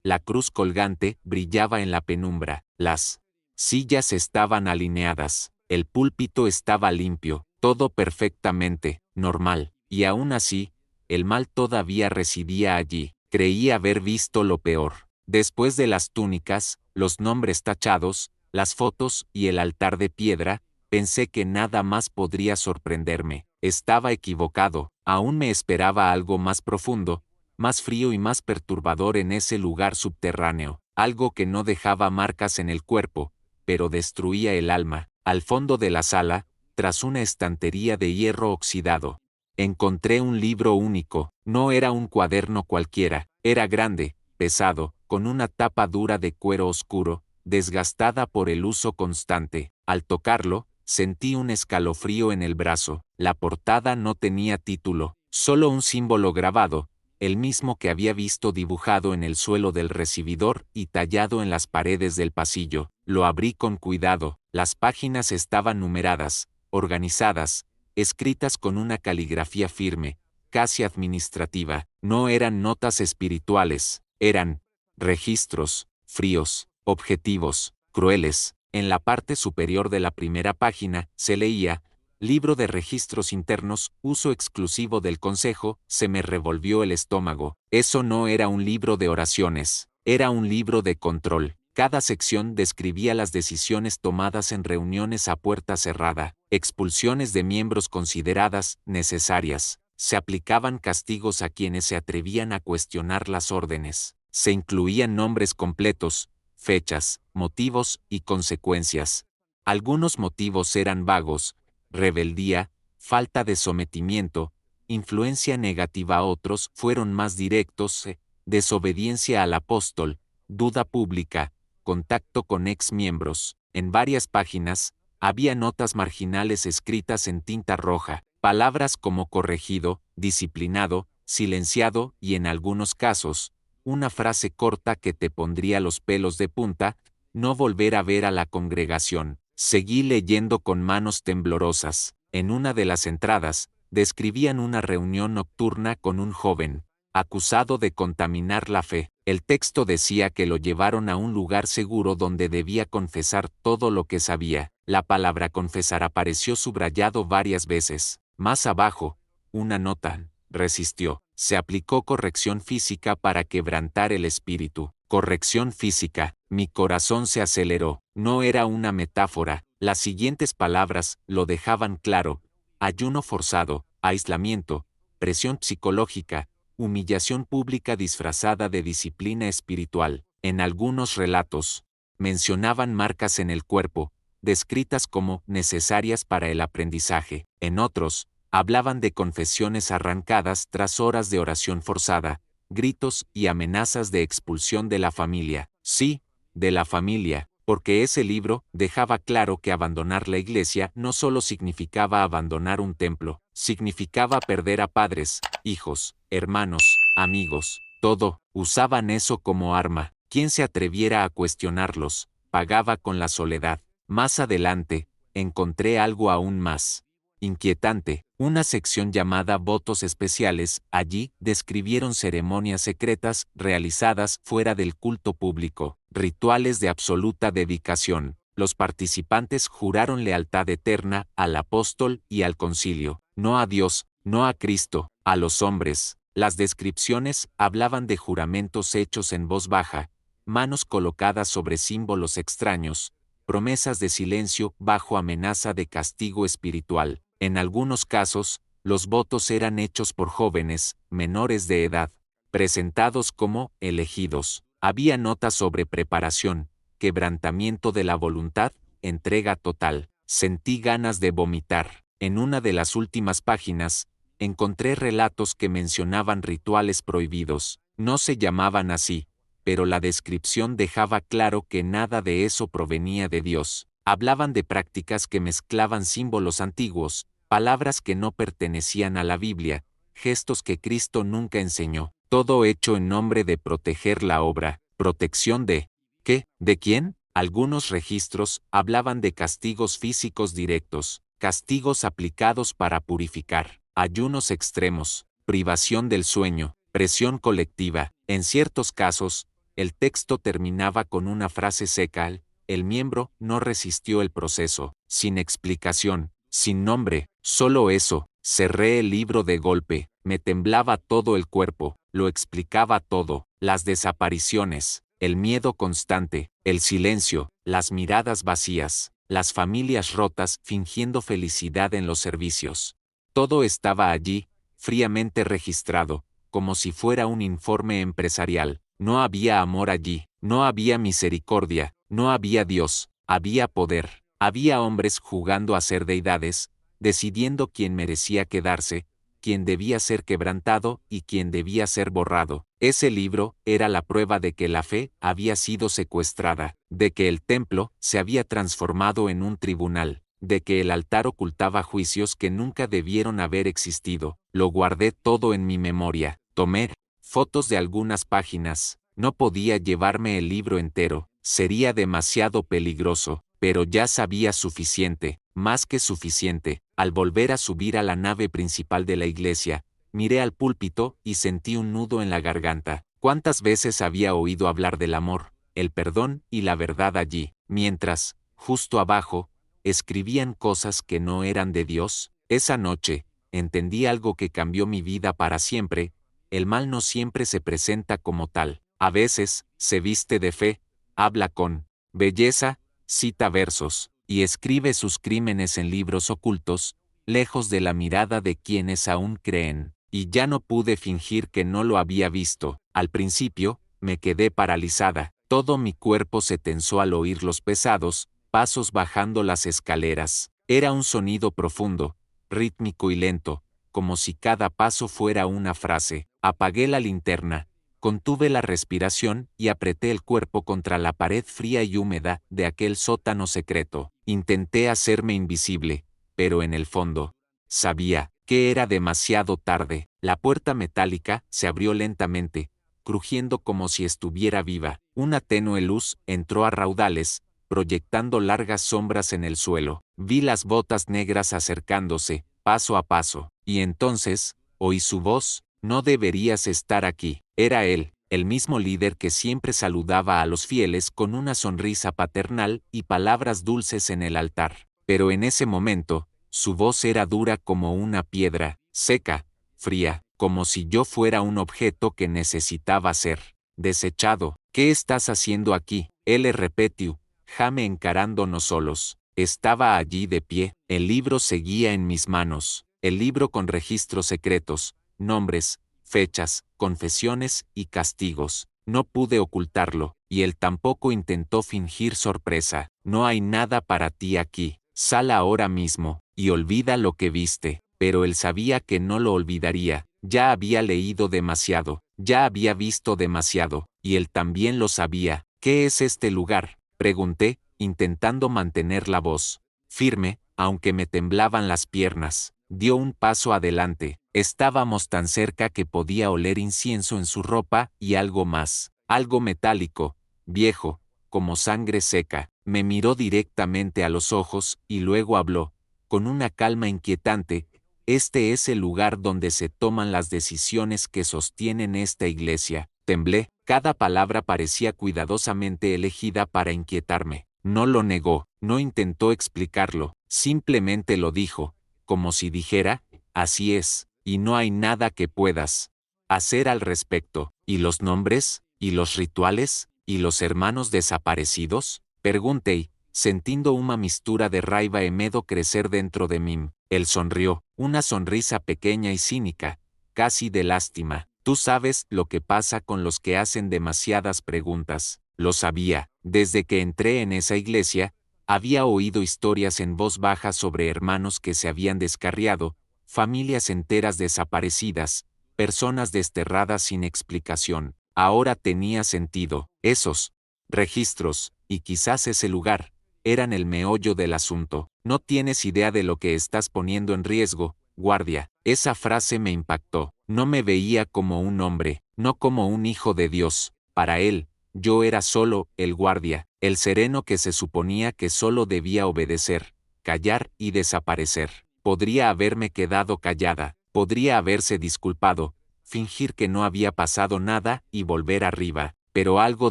la cruz colgante brillaba en la penumbra, las sillas estaban alineadas, el púlpito estaba limpio, todo perfectamente normal. Y aún así, el mal todavía residía allí. Creí haber visto lo peor. Después de las túnicas, los nombres tachados, las fotos y el altar de piedra, pensé que nada más podría sorprenderme. Estaba equivocado. Aún me esperaba algo más profundo, más frío y más perturbador en ese lugar subterráneo. Algo que no dejaba marcas en el cuerpo, pero destruía el alma. Al fondo de la sala, tras una estantería de hierro oxidado, encontré un libro único. No era un cuaderno cualquiera, era grande, pesado, con una tapa dura de cuero oscuro, desgastada por el uso constante. Al tocarlo, sentí un escalofrío en el brazo. La portada no tenía título, solo un símbolo grabado, el mismo que había visto dibujado en el suelo del recibidor y tallado en las paredes del pasillo. Lo abrí con cuidado. Las páginas estaban numeradas, organizadas, escritas con una caligrafía firme, casi administrativa. No eran notas espirituales, eran registros, fríos, objetivos, crueles. En la parte superior de la primera página, se leía: Libro de registros internos, uso exclusivo del Consejo. Se me revolvió el estómago. Eso no era un libro de oraciones, era un libro de control. Cada sección describía las decisiones tomadas en reuniones a puerta cerrada, expulsiones de miembros consideradas necesarias. Se aplicaban castigos a quienes se atrevían a cuestionar las órdenes. Se incluían nombres completos, fechas, motivos y consecuencias. Algunos motivos eran vagos: rebeldía, falta de sometimiento, influencia negativa. Otros fueron más directos: desobediencia al apóstol, duda pública, contacto con ex miembros. En varias páginas, había notas marginales escritas en tinta roja. Palabras como corregido, disciplinado, silenciado y en algunos casos, una frase corta que te pondría los pelos de punta, no volver a ver a la congregación. Seguí leyendo con manos temblorosas. En una de las entradas, describían una reunión nocturna con un joven, acusado de contaminar la fe. El texto decía que lo llevaron a un lugar seguro donde debía confesar todo lo que sabía. La palabra confesar apareció subrayado varias veces. Más abajo, una nota, resistió. Se aplicó corrección física para quebrantar el espíritu. Corrección física. Mi corazón se aceleró. No era una metáfora. Las siguientes palabras lo dejaban claro. Ayuno forzado, aislamiento, presión psicológica, humillación pública disfrazada de disciplina espiritual. En algunos relatos, mencionaban marcas en el cuerpo, descritas como necesarias para el aprendizaje. En otros, hablaban de confesiones arrancadas tras horas de oración forzada, gritos y amenazas de expulsión de la familia. Sí, de la familia, porque ese libro dejaba claro que abandonar la iglesia no solo significaba abandonar un templo, significaba perder a padres, hijos, hermanos, amigos, todo. Usaban eso como arma. Quien se atreviera a cuestionarlos, pagaba con la soledad. Más adelante, encontré algo aún más inquietante, una sección llamada votos especiales. Allí describieron ceremonias secretas realizadas fuera del culto público, rituales de absoluta dedicación. Los participantes juraron lealtad eterna al apóstol y al concilio, no a Dios, no a Cristo, a los hombres. Las descripciones hablaban de juramentos hechos en voz baja, manos colocadas sobre símbolos extraños, promesas de silencio bajo amenaza de castigo espiritual. En algunos casos, los votos eran hechos por jóvenes, menores de edad, presentados como elegidos. Había notas sobre preparación, quebrantamiento de la voluntad, entrega total. Sentí ganas de vomitar. En una de las últimas páginas, encontré relatos que mencionaban rituales prohibidos. No se llamaban así, pero la descripción dejaba claro que nada de eso provenía de Dios. Hablaban de prácticas que mezclaban símbolos antiguos, palabras que no pertenecían a la Biblia, gestos que Cristo nunca enseñó, todo hecho en nombre de proteger la obra. ¿Protección de qué? ¿De quién? Algunos registros hablaban de castigos físicos directos, castigos aplicados para purificar, ayunos extremos, privación del sueño, presión colectiva. En ciertos casos, el texto terminaba con una frase seca. El miembro no resistió el proceso, sin explicación, sin nombre, solo eso. Cerré el libro de golpe, me temblaba todo el cuerpo, lo explicaba todo, las desapariciones, el miedo constante, el silencio, las miradas vacías, las familias rotas fingiendo felicidad en los servicios. Todo estaba allí, fríamente registrado, como si fuera un informe empresarial. No había amor allí, no había misericordia, no había Dios, había poder, había hombres jugando a ser deidades, decidiendo quién merecía quedarse, quién debía ser quebrantado y quién debía ser borrado. Ese libro era la prueba de que la fe había sido secuestrada, de que el templo se había transformado en un tribunal, de que el altar ocultaba juicios que nunca debieron haber existido. Lo guardé todo en mi memoria, tomé fotos de algunas páginas. No podía llevarme el libro entero, sería demasiado peligroso, pero ya sabía suficiente, más que suficiente. Al volver a subir a la nave principal de la iglesia, miré al púlpito y sentí un nudo en la garganta. ¿Cuántas veces había oído hablar del amor, el perdón y la verdad allí, mientras, justo abajo, escribían cosas que no eran de Dios? Esa noche, entendí algo que cambió mi vida para siempre. El mal no siempre se presenta como tal. A veces, se viste de fe, habla con belleza, cita versos, y escribe sus crímenes en libros ocultos, lejos de la mirada de quienes aún creen. Y ya no pude fingir que no lo había visto. Al principio, me quedé paralizada. Todo mi cuerpo se tensó al oír los pesados pasos bajando las escaleras. Era un sonido profundo, rítmico y lento, como si cada paso fuera una frase. Apagué la linterna, contuve la respiración y apreté el cuerpo contra la pared fría y húmeda de aquel sótano secreto. Intenté hacerme invisible, pero en el fondo, Sabía que era demasiado tarde. La puerta metálica se abrió lentamente, crujiendo como si estuviera viva. Una tenue luz entró a raudales, proyectando largas sombras en el suelo. Vi las botas negras acercándose, paso a paso, y entonces, oí su voz: no deberías estar aquí. Era él, el mismo líder que siempre saludaba a los fieles con una sonrisa paternal y palabras dulces en el altar. Pero en ese momento, su voz era dura como una piedra, seca, fría, como si yo fuera un objeto que necesitaba ser desechado. ¿Qué estás haciendo aquí? Él le repetió, Jame encarándonos solos. Estaba allí de pie, el libro seguía en mis manos, el libro con registros secretos, nombres, fechas, confesiones y castigos. No pude ocultarlo, y él tampoco intentó fingir sorpresa. No hay nada para ti aquí. Sal ahora mismo, y olvida lo que viste. Pero él sabía que no lo olvidaría. Ya había leído demasiado, ya había visto demasiado, y él también lo sabía. ¿Qué es este lugar?, pregunté, intentando mantener la voz firme, aunque me temblaban las piernas. Dio un paso adelante. Estábamos tan cerca que podía oler incienso en su ropa y algo más, algo metálico, viejo, como sangre seca. Me miró directamente a los ojos y luego habló, con una calma inquietante: este es el lugar donde se toman las decisiones que sostienen esta iglesia. Temblé, cada palabra parecía cuidadosamente elegida para inquietarme. No lo negó, no intentó explicarlo, simplemente lo dijo, como si dijera: así es, y no hay nada que puedas hacer al respecto. ¿Y los nombres? ¿Y los rituales? ¿Y los hermanos desaparecidos?, pregunté, sintiendo una mistura de raiva y miedo crecer dentro de mí. Él sonrió, una sonrisa pequeña y cínica, casi de lástima. Tú sabes lo que pasa con los que hacen demasiadas preguntas. Lo sabía. Desde que entré en esa iglesia, había oído historias en voz baja sobre hermanos que se habían descarriado, familias enteras desaparecidas, personas desterradas sin explicación. Ahora tenía sentido. Esos registros, y quizás ese lugar, eran el meollo del asunto. No tienes idea de lo que estás poniendo en riesgo, guardia. Esa frase me impactó. No me veía como un hombre, no como un hijo de Dios. Para él, yo era solo el guardia, el sereno que se suponía que solo debía obedecer, callar y desaparecer. Podría haberme quedado callada, podría haberse disculpado, fingir que no había pasado nada y volver arriba, pero algo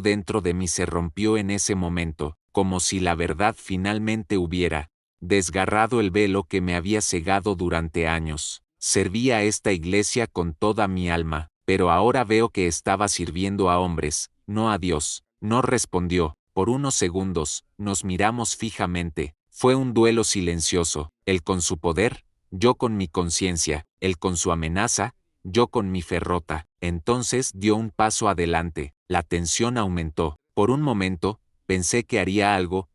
dentro de mí se rompió en ese momento, como si la verdad finalmente hubiera desgarrado el velo que me había cegado durante años. Serví a esta iglesia con toda mi alma, pero ahora veo que estaba sirviendo a hombres, no a Dios. No respondió. Por unos segundos, nos miramos fijamente. Fue un duelo silencioso, él con su poder, yo con mi conciencia, él con su amenaza, yo con mi ferrota. Entonces dio un paso adelante, la tensión aumentó. Por un momento, pensé que haría algo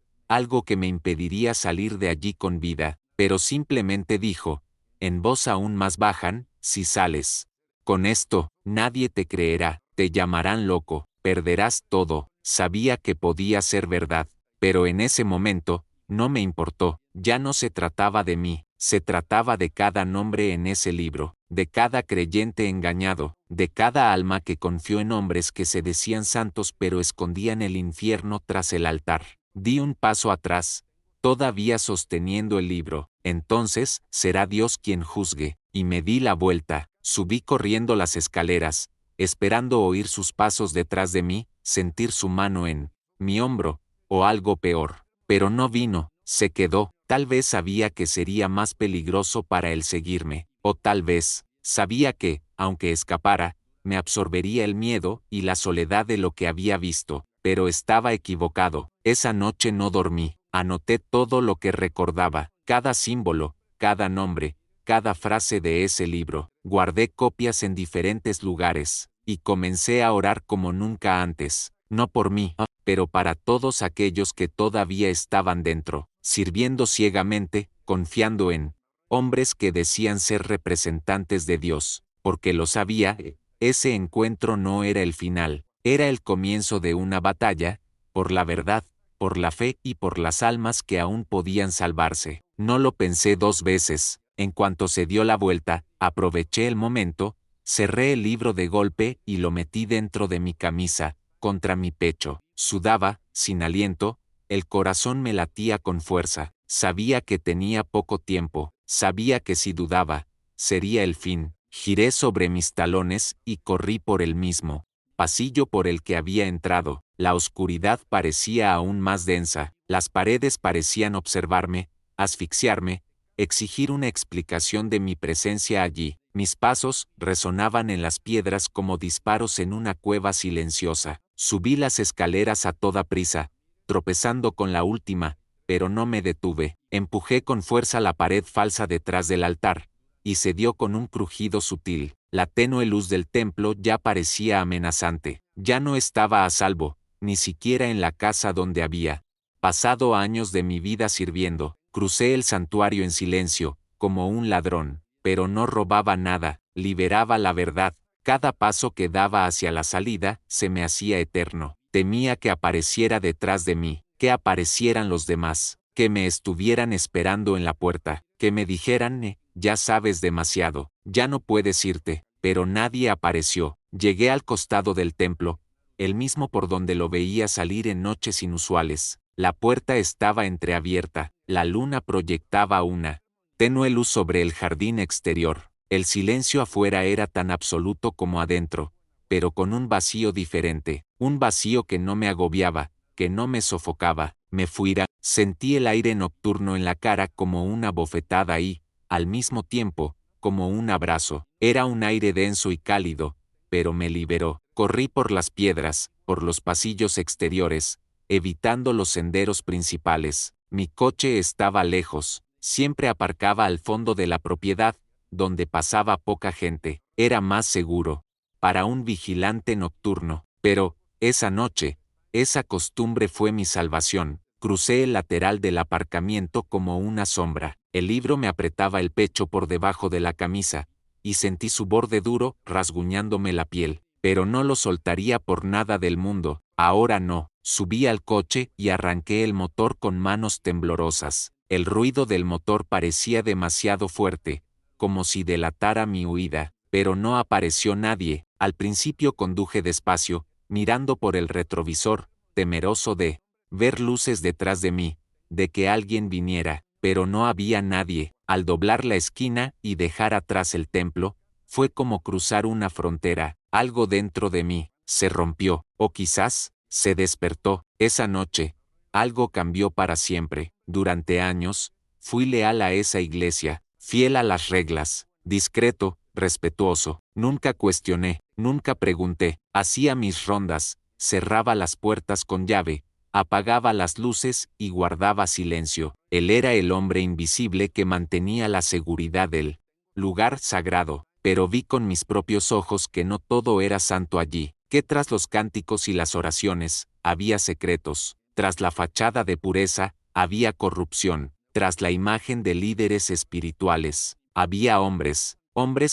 que me impediría salir de allí con vida, pero simplemente dijo, en voz aún más baja: si sales con esto, nadie te creerá, te llamarán loco, perderás todo. Sabía que podía ser verdad, pero en ese momento, no me importó. Ya no se trataba de mí, se trataba de cada nombre en ese libro, de cada creyente engañado, de cada alma que confió en hombres que se decían santos pero escondían el infierno tras el altar. Di un paso atrás, todavía sosteniendo el libro. Entonces, será Dios quien juzgue, y me di la vuelta, subí corriendo las escaleras, esperando oír sus pasos detrás de mí, sentir su mano en mi hombro, o algo peor. Pero no vino, se quedó. Tal vez sabía que sería más peligroso para él seguirme, o tal vez sabía que, aunque escapara, me absorbería el miedo y la soledad de lo que había visto, pero estaba equivocado. Esa noche no dormí, anoté todo lo que recordaba, cada símbolo, cada nombre, cada frase de ese libro. Guardé copias en diferentes lugares, y comencé a orar como nunca antes, no por mí, pero para todos aquellos que todavía estaban dentro, sirviendo ciegamente, confiando en hombres que decían ser representantes de Dios, porque lo sabía. Ese encuentro no era el final, era el comienzo de una batalla, por la verdad, por la fe y por las almas que aún podían salvarse. No lo pensé dos veces, En cuanto se dio la vuelta, aproveché el momento, cerré el libro de golpe y lo metí dentro de mi camisa, contra mi pecho. Sudaba, sin aliento, el corazón me latía con fuerza. Sabía que tenía poco tiempo, sabía que si dudaba, sería el fin. Giré sobre mis talones y corrí por el mismo pasillo por el que había entrado. La oscuridad parecía aún más densa, las paredes parecían observarme, asfixiarme, exigir una explicación de mi presencia allí. Mis pasos resonaban en las piedras como disparos en una cueva silenciosa. Subí las escaleras a toda prisa, tropezando con la última, pero no me detuve. Empujé con fuerza la pared falsa detrás del altar, y cedió con un crujido sutil. La tenue luz del templo ya parecía amenazante. Ya no estaba a salvo, ni siquiera en la casa donde había pasado años de mi vida sirviendo. Crucé el santuario en silencio, como un ladrón, pero no robaba nada, liberaba la verdad. Cada paso que daba hacia la salida se me hacía eterno. Temía que apareciera detrás de mí, que aparecieran los demás, que me estuvieran esperando en la puerta, que me dijeran, ya sabes demasiado, ya no puedes irte. Pero nadie apareció. Llegué al costado del templo, el mismo por donde lo veía salir en noches inusuales. La puerta estaba entreabierta, la luna proyectaba una tenue luz sobre el jardín exterior. El silencio afuera era tan absoluto como adentro, pero con un vacío diferente, un vacío que no me agobiaba, que no me sofocaba. Me fuira, sentí el aire nocturno en la cara como una bofetada y, al mismo tiempo, como un abrazo. Era un aire denso y cálido, pero me liberó. Corrí por las piedras, por los pasillos exteriores, evitando los senderos principales. Mi coche estaba lejos, siempre aparcaba al fondo de la propiedad, donde pasaba poca gente. Era más seguro para un vigilante nocturno. Pero, esa noche, esa costumbre fue mi salvación. Crucé el lateral del aparcamiento como una sombra. El libro me apretaba el pecho por debajo de la camisa, y sentí su borde duro rasguñándome la piel. Pero no lo soltaría por nada del mundo. Ahora no. Subí al coche y arranqué el motor con manos temblorosas. El ruido del motor parecía demasiado fuerte, como si delatara mi huida, pero no apareció nadie. Al principio conduje despacio, mirando por el retrovisor, temeroso de ver luces detrás de mí, de que alguien viniera, pero no había nadie. Al doblar la esquina y dejar atrás el templo, fue como cruzar una frontera. Algo dentro de mí se rompió, o quizás se despertó. Esa noche, algo cambió para siempre. Durante años, fui leal a esa iglesia, fiel a las reglas, discreto, respetuoso. Nunca cuestioné, nunca pregunté. Hacía mis rondas, cerraba las puertas con llave, apagaba las luces y guardaba silencio. Él era el hombre invisible que mantenía la seguridad del lugar sagrado. Pero vi con mis propios ojos que no todo era santo allí, que tras los cánticos y las oraciones, había secretos. Tras la fachada de pureza, había corrupción. Tras la imagen de líderes espirituales, había hombres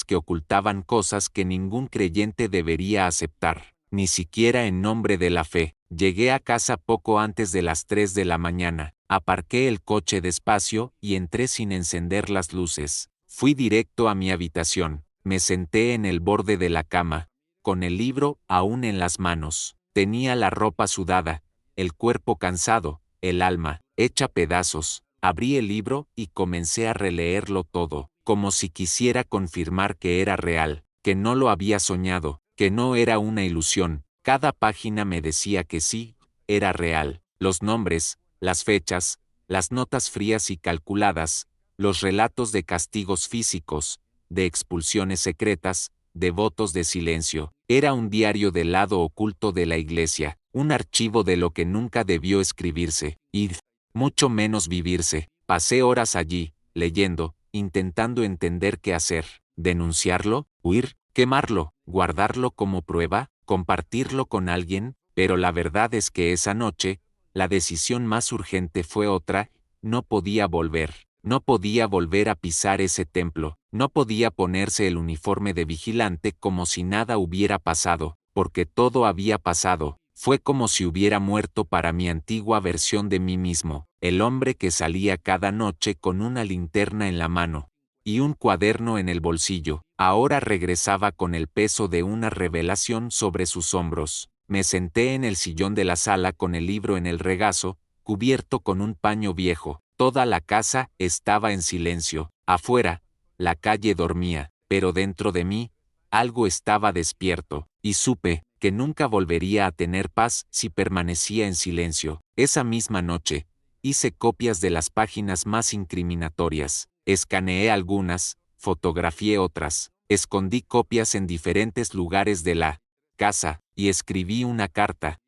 que ocultaban cosas que ningún creyente debería aceptar, ni siquiera en nombre de la fe. Llegué a casa poco antes de las 3 de la mañana, aparqué el coche despacio y entré sin encender las luces. Fui directo a mi habitación, me senté en el borde de la cama, con el libro aún en las manos. Tenía la ropa sudada, el cuerpo cansado, el alma hecha pedazos. Abrí el libro y comencé a releerlo todo, como si quisiera confirmar que era real, que no lo había soñado, que no era una ilusión. Cada página me decía que sí, era real. Los nombres, las fechas, las notas frías y calculadas, los relatos de castigos físicos, de expulsiones secretas, de votos de silencio. Era un diario del lado oculto de la iglesia, un archivo de lo que nunca debió escribirse, y mucho menos vivirse. Pasé horas allí, leyendo, intentando entender qué hacer. ¿Denunciarlo? ¿Huir? ¿Quemarlo? ¿Guardarlo como prueba? ¿Compartirlo con alguien? Pero la verdad es que esa noche, la decisión más urgente fue otra. No podía volver. No podía volver a pisar ese templo. No podía ponerse el uniforme de vigilante como si nada hubiera pasado, porque todo había pasado. Fue como si hubiera muerto para mi antigua versión de mí mismo, el hombre que salía cada noche con una linterna en la mano, y un cuaderno en el bolsillo. Ahora regresaba con el peso de una revelación sobre sus hombros. Me senté en el sillón de la sala con el libro en el regazo, cubierto con un paño viejo. Toda la casa estaba en silencio. Afuera, la calle dormía, pero dentro de mí, algo estaba despierto, y supe que nunca volvería a tener paz si permanecía en silencio. Esa misma noche, hice copias de las páginas más incriminatorias, escaneé algunas, fotografié otras, escondí copias en diferentes lugares de la casa, y escribí una carta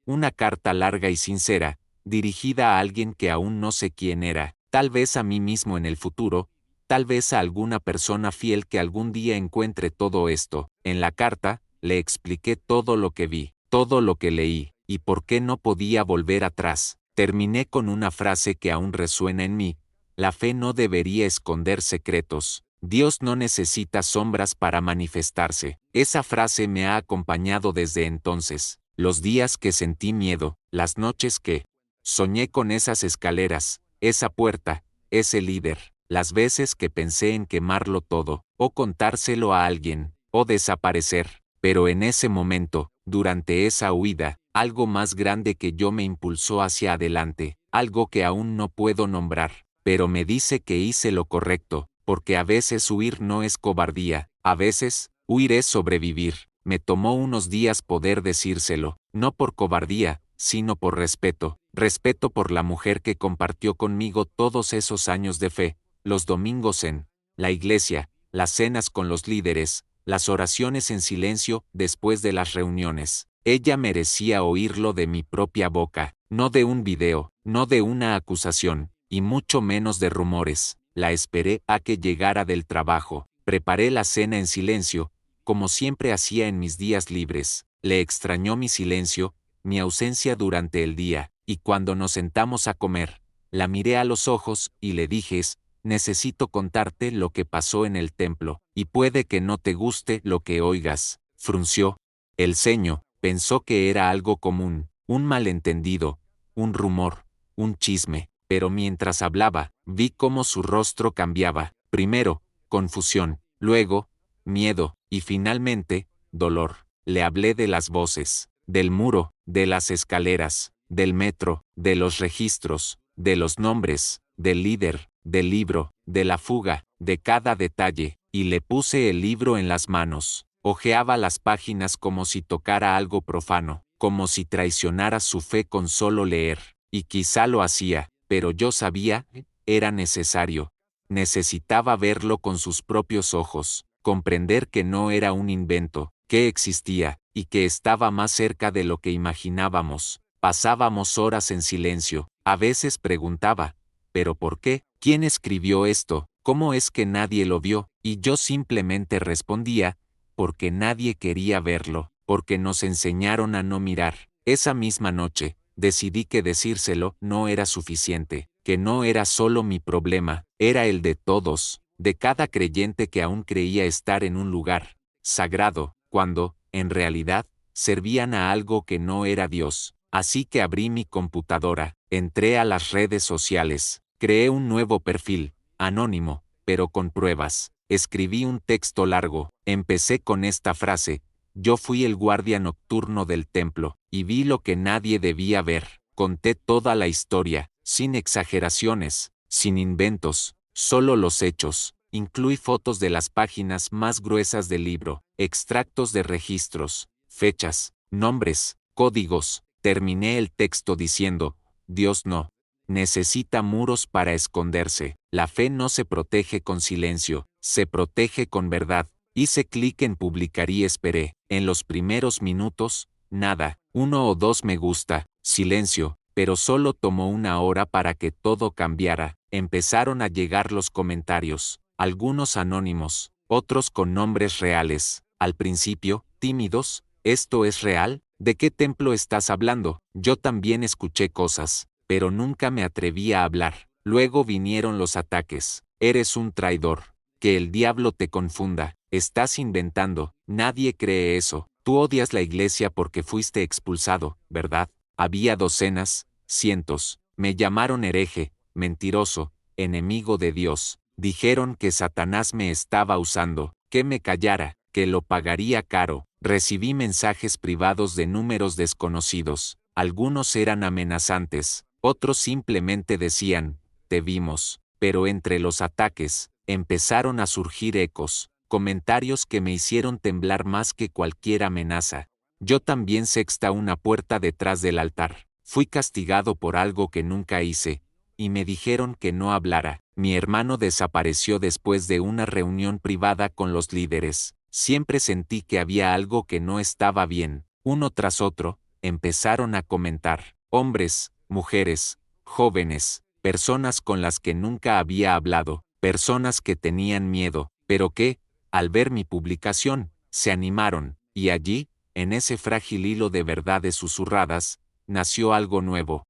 larga y sincera, dirigida a alguien que aún no sé quién era, tal vez a mí mismo en el futuro, tal vez a alguna persona fiel que algún día encuentre todo esto. En la carta, le expliqué todo lo que vi, todo lo que leí, y por qué no podía volver atrás. Terminé con una frase que aún resuena en mí: la fe no debería esconder secretos. Dios no necesita sombras para manifestarse. Esa frase me ha acompañado desde entonces. Los días que sentí miedo, las noches que soñé con esas escaleras, esa puerta, ese líder, las veces que pensé en quemarlo todo, o contárselo a alguien, o desaparecer. Pero en ese momento, durante esa huida, algo más grande que yo me impulsó hacia adelante, algo que aún no puedo nombrar, pero me dice que hice lo correcto, porque a veces huir no es cobardía, a veces, huir es sobrevivir. Me tomó unos días poder decírselo, no por cobardía, sino por respeto, respeto por la mujer que compartió conmigo todos esos años de fe, los domingos en la iglesia, las cenas con los líderes, las oraciones en silencio después de las reuniones. Ella merecía oírlo de mi propia boca, no de un video, no de una acusación, y mucho menos de rumores. La esperé a que llegara del trabajo, preparé la cena en silencio, como siempre hacía en mis días libres. Le extrañó mi silencio, mi ausencia durante el día, y cuando nos sentamos a comer, la miré a los ojos y le dije: necesito contarte lo que pasó en el templo, y puede que no te guste lo que oigas. Frunció el ceño, pensó que era algo común, un malentendido, un rumor, un chisme, pero mientras hablaba, vi cómo su rostro cambiaba, primero, confusión, luego, miedo, y finalmente, dolor. Le hablé de las voces, del muro, de las escaleras, del metro, de los registros, de los nombres, del líder, del libro, de la fuga, de cada detalle, y le puse el libro en las manos. Hojeaba las páginas como si tocara algo profano, como si traicionara su fe con solo leer, y quizá lo hacía, pero yo sabía, era necesario. Necesitaba verlo con sus propios ojos, comprender que no era un invento, que existía, y que estaba más cerca de lo que imaginábamos. Pasábamos horas en silencio, a veces preguntaba: ¿pero por qué? ¿Quién escribió esto? ¿Cómo es que nadie lo vio? Y yo simplemente respondía: porque nadie quería verlo, porque nos enseñaron a no mirar. Esa misma noche, decidí que decírselo no era suficiente, que no era solo mi problema, era el de todos, de cada creyente que aún creía estar en un lugar sagrado, cuando, en realidad, servían a algo que no era Dios. Así que abrí mi computadora, entré a las redes sociales, creé un nuevo perfil, anónimo, pero con pruebas. Escribí un texto largo, empecé con esta frase: yo fui el guardia nocturno del templo, y vi lo que nadie debía ver. Conté toda la historia, sin exageraciones, sin inventos, solo los hechos. Incluí fotos de las páginas más gruesas del libro, extractos de registros, fechas, nombres, códigos. Terminé el texto diciendo: Dios no necesita muros para esconderse. La fe no se protege con silencio, se protege con verdad. Hice clic en publicar y esperé. En los primeros minutos, nada, 1 o 2 me gusta, silencio, pero solo tomó 1 hora para que todo cambiara. Empezaron a llegar los comentarios, algunos anónimos, otros con nombres reales. Al principio, tímidos: ¿esto es real? ¿De qué templo estás hablando? Yo también escuché cosas, pero nunca me atreví a hablar. Luego vinieron los ataques: eres un traidor. Que el diablo te confunda. Estás inventando. Nadie cree eso. Tú odias la iglesia porque fuiste expulsado, ¿verdad? Había docenas, cientos. Me llamaron hereje, mentiroso, enemigo de Dios. Dijeron que Satanás me estaba usando, que me callara, que lo pagaría caro. Recibí mensajes privados de números desconocidos. Algunos eran amenazantes, otros simplemente decían, te vimos. Pero entre los ataques, empezaron a surgir ecos, comentarios que me hicieron temblar más que cualquier amenaza. Yo también sexta una puerta detrás del altar. Fui castigado por algo que nunca hice, y me dijeron que no hablara. Mi hermano desapareció después de una reunión privada con los líderes. Siempre sentí que había algo que no estaba bien. Uno tras otro, empezaron a comentar. Hombres, mujeres, jóvenes, personas con las que nunca había hablado, personas que tenían miedo, pero que, al ver mi publicación, se animaron, y allí, en ese frágil hilo de verdades susurradas, nació algo nuevo,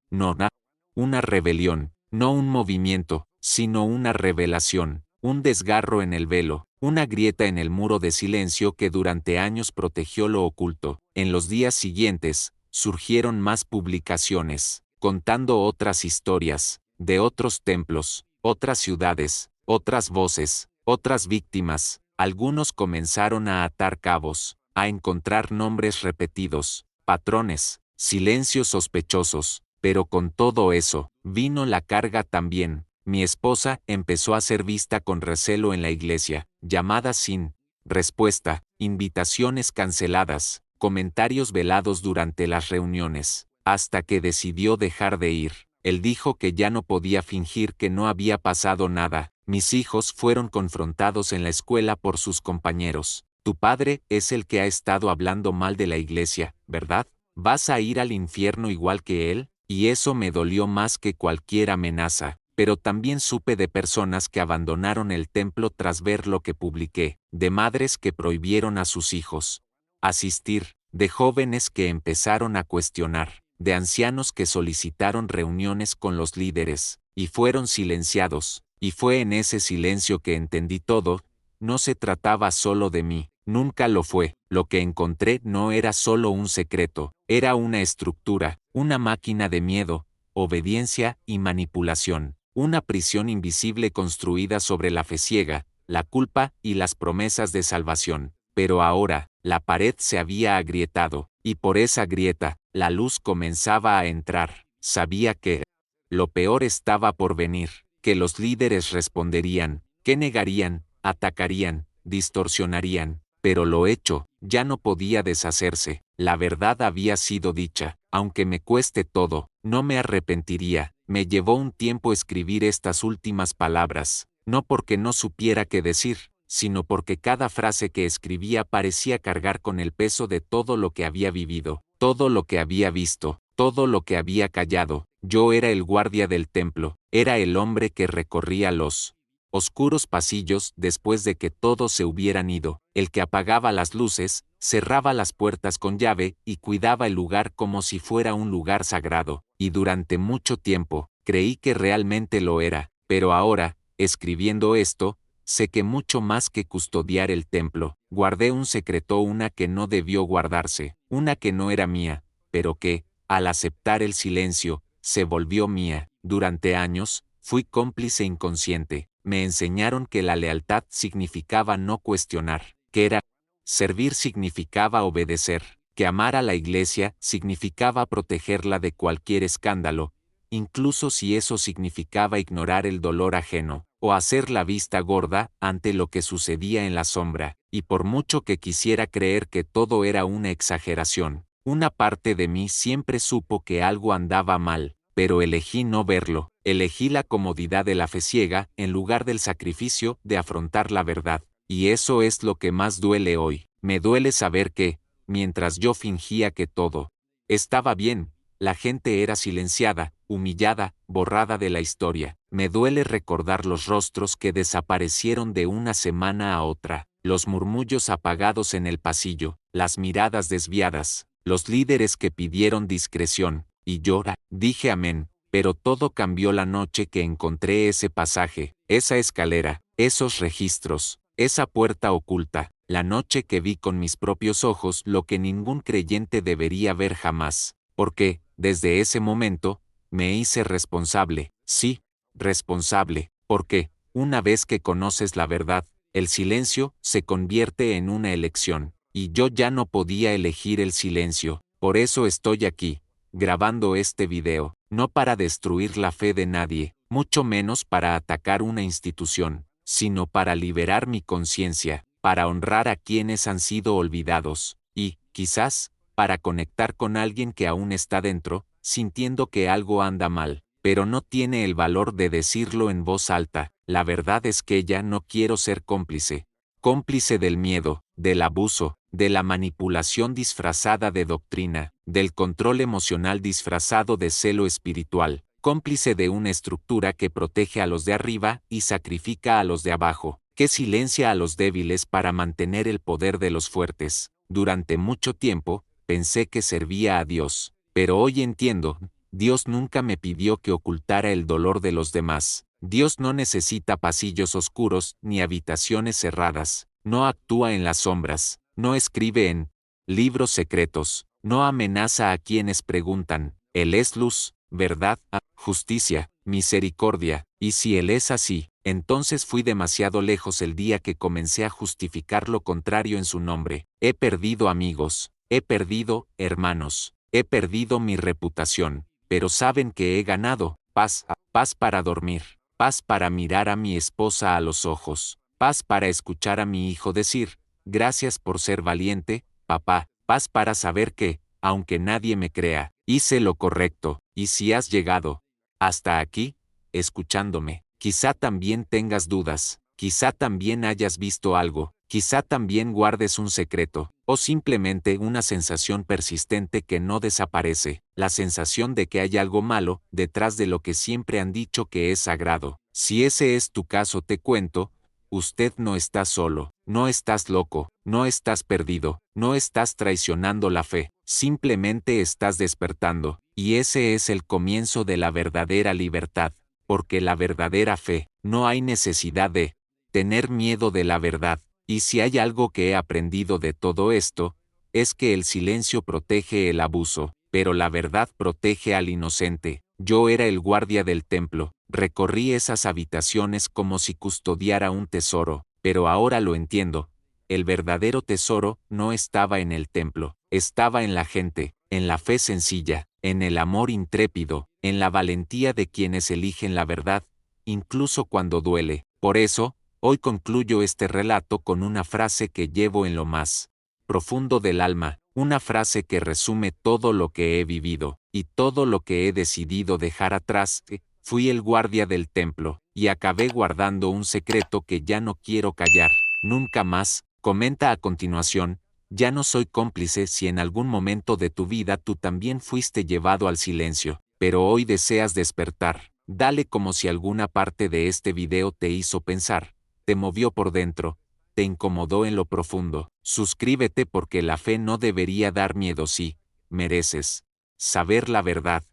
una rebelión, no un movimiento, sino una revelación, un desgarro en el velo, una grieta en el muro de silencio que durante años protegió lo oculto. En los días siguientes, surgieron más publicaciones, contando otras historias, de otros templos, otras ciudades, otras voces, otras víctimas. Algunos comenzaron a atar cabos, a encontrar nombres repetidos, patrones, silencios sospechosos, pero con todo eso, vino la carga también. Mi esposa empezó a ser vista con recelo en la iglesia, llamadas sin respuesta, invitaciones canceladas, comentarios velados durante las reuniones, hasta que decidió dejar de ir. Él dijo que ya no podía fingir que no había pasado nada. Mis hijos fueron confrontados en la escuela por sus compañeros. Tu padre es el que ha estado hablando mal de la iglesia, ¿verdad? ¿Vas a ir al infierno igual que él? Y eso me dolió más que cualquier amenaza. Pero también supe de personas que abandonaron el templo tras ver lo que publiqué, de madres que prohibieron a sus hijos asistir, de jóvenes que empezaron a cuestionar, de ancianos que solicitaron reuniones con los líderes, y fueron silenciados, y fue en ese silencio que entendí todo. No se trataba solo de mí, nunca lo fue. Lo que encontré no era solo un secreto, era una estructura, una máquina de miedo, obediencia y manipulación. Una prisión invisible construida sobre la fe ciega, la culpa y las promesas de salvación. Pero ahora, la pared se había agrietado, y por esa grieta, la luz comenzaba a entrar. Sabía que lo peor estaba por venir, que los líderes responderían, que negarían, atacarían, distorsionarían, pero lo hecho ya no podía deshacerse. La verdad había sido dicha. Aunque me cueste todo, no me arrepentiría. Me llevó un tiempo escribir estas últimas palabras, no porque no supiera qué decir, sino porque cada frase que escribía parecía cargar con el peso de todo lo que había vivido, todo lo que había visto, todo lo que había callado. Yo era el guardia del templo, era el hombre que recorría los oscuros pasillos después de que todos se hubieran ido, el que apagaba las luces, cerraba las puertas con llave y cuidaba el lugar como si fuera un lugar sagrado, y durante mucho tiempo, creí que realmente lo era, pero ahora, escribiendo esto, sé que mucho más que custodiar el templo, guardé un secreto, una que no debió guardarse, una que no era mía, pero que, al aceptar el silencio, se volvió mía. Durante años, fui cómplice inconsciente. Me enseñaron que la lealtad significaba no cuestionar, que servir significaba obedecer, que amar a la iglesia significaba protegerla de cualquier escándalo, incluso si eso significaba ignorar el dolor ajeno, o hacer la vista gorda ante lo que sucedía en la sombra. Y por mucho que quisiera creer que todo era una exageración, una parte de mí siempre supo que algo andaba mal, pero elegí no verlo. Elegí la comodidad de la fe ciega en lugar del sacrificio de afrontar la verdad. Y eso es lo que más duele hoy. Me duele saber que, mientras yo fingía que todo estaba bien, la gente era silenciada, humillada, borrada de la historia. Me duele recordar los rostros que desaparecieron de una semana a otra, los murmullos apagados en el pasillo, las miradas desviadas, los líderes que pidieron discreción, y yo dije amén. Pero todo cambió la noche que encontré ese pasaje, esa escalera, esos registros, esa puerta oculta, la noche que vi con mis propios ojos lo que ningún creyente debería ver jamás, porque, desde ese momento, me hice responsable, sí, responsable, porque, Una vez que conoces la verdad, el silencio se convierte en una elección, y yo ya no podía elegir el silencio, por eso estoy aquí, grabando este video, no para destruir la fe de nadie, mucho menos para atacar una institución, sino para liberar mi conciencia, para honrar a quienes han sido olvidados, y, quizás, para conectar con alguien que aún está dentro, sintiendo que algo anda mal, pero no tiene el valor de decirlo en voz alta. La verdad es que ya no quiero ser cómplice. Cómplice del miedo, del abuso, de la manipulación disfrazada de doctrina, del control emocional disfrazado de celo espiritual, cómplice de una estructura que protege a los de arriba y sacrifica a los de abajo, que silencia a los débiles para mantener el poder de los fuertes. Durante mucho tiempo, pensé que servía a Dios, pero hoy entiendo, Dios nunca me pidió que ocultara el dolor de los demás. Dios no necesita pasillos oscuros ni habitaciones cerradas, no actúa en las sombras, no escribe en libros secretos, no amenaza a quienes preguntan. Él es luz, verdad, justicia, misericordia, y si Él es así, entonces fui demasiado lejos el día que comencé a justificar lo contrario en su nombre. He perdido amigos, he perdido hermanos, he perdido mi reputación, pero saben que he ganado paz, paz para dormir, paz para mirar a mi esposa a los ojos, paz para escuchar a mi hijo decir, gracias por ser valiente, papá, paz para saber que, aunque nadie me crea, hice lo correcto, y si has llegado hasta aquí, escuchándome, quizá también tengas dudas, quizá también hayas visto algo, quizá también guardes un secreto, o simplemente una sensación persistente que no desaparece, la sensación de que hay algo malo detrás de lo que siempre han dicho que es sagrado. Si ese es tu caso, te cuento, usted no está solo, no estás loco, no estás perdido, no estás traicionando la fe, simplemente estás despertando, y ese es el comienzo de la verdadera libertad, porque la verdadera fe, no hay necesidad de tener miedo de la verdad. Y si hay algo que he aprendido de todo esto, es que el silencio protege el abuso, pero la verdad protege al inocente. Yo era el guardia del templo, recorrí esas habitaciones como si custodiara un tesoro, pero ahora lo entiendo. El verdadero tesoro no estaba en el templo, estaba en la gente, en la fe sencilla, en el amor intrépido, en la valentía de quienes eligen la verdad, incluso cuando duele. Por eso, hoy concluyo este relato con una frase que llevo en lo más profundo del alma, una frase que resume todo lo que he vivido, y todo lo que he decidido dejar atrás. Fui el guardia del templo, y acabé guardando un secreto que ya no quiero callar, nunca más. Comenta a continuación, ya no soy cómplice si en algún momento de tu vida tú también fuiste llevado al silencio, pero hoy deseas despertar. Dale como si alguna parte de este video te hizo pensar, te movió por dentro, te incomodó en lo profundo. Suscríbete porque la fe no debería dar miedo si mereces saber la verdad.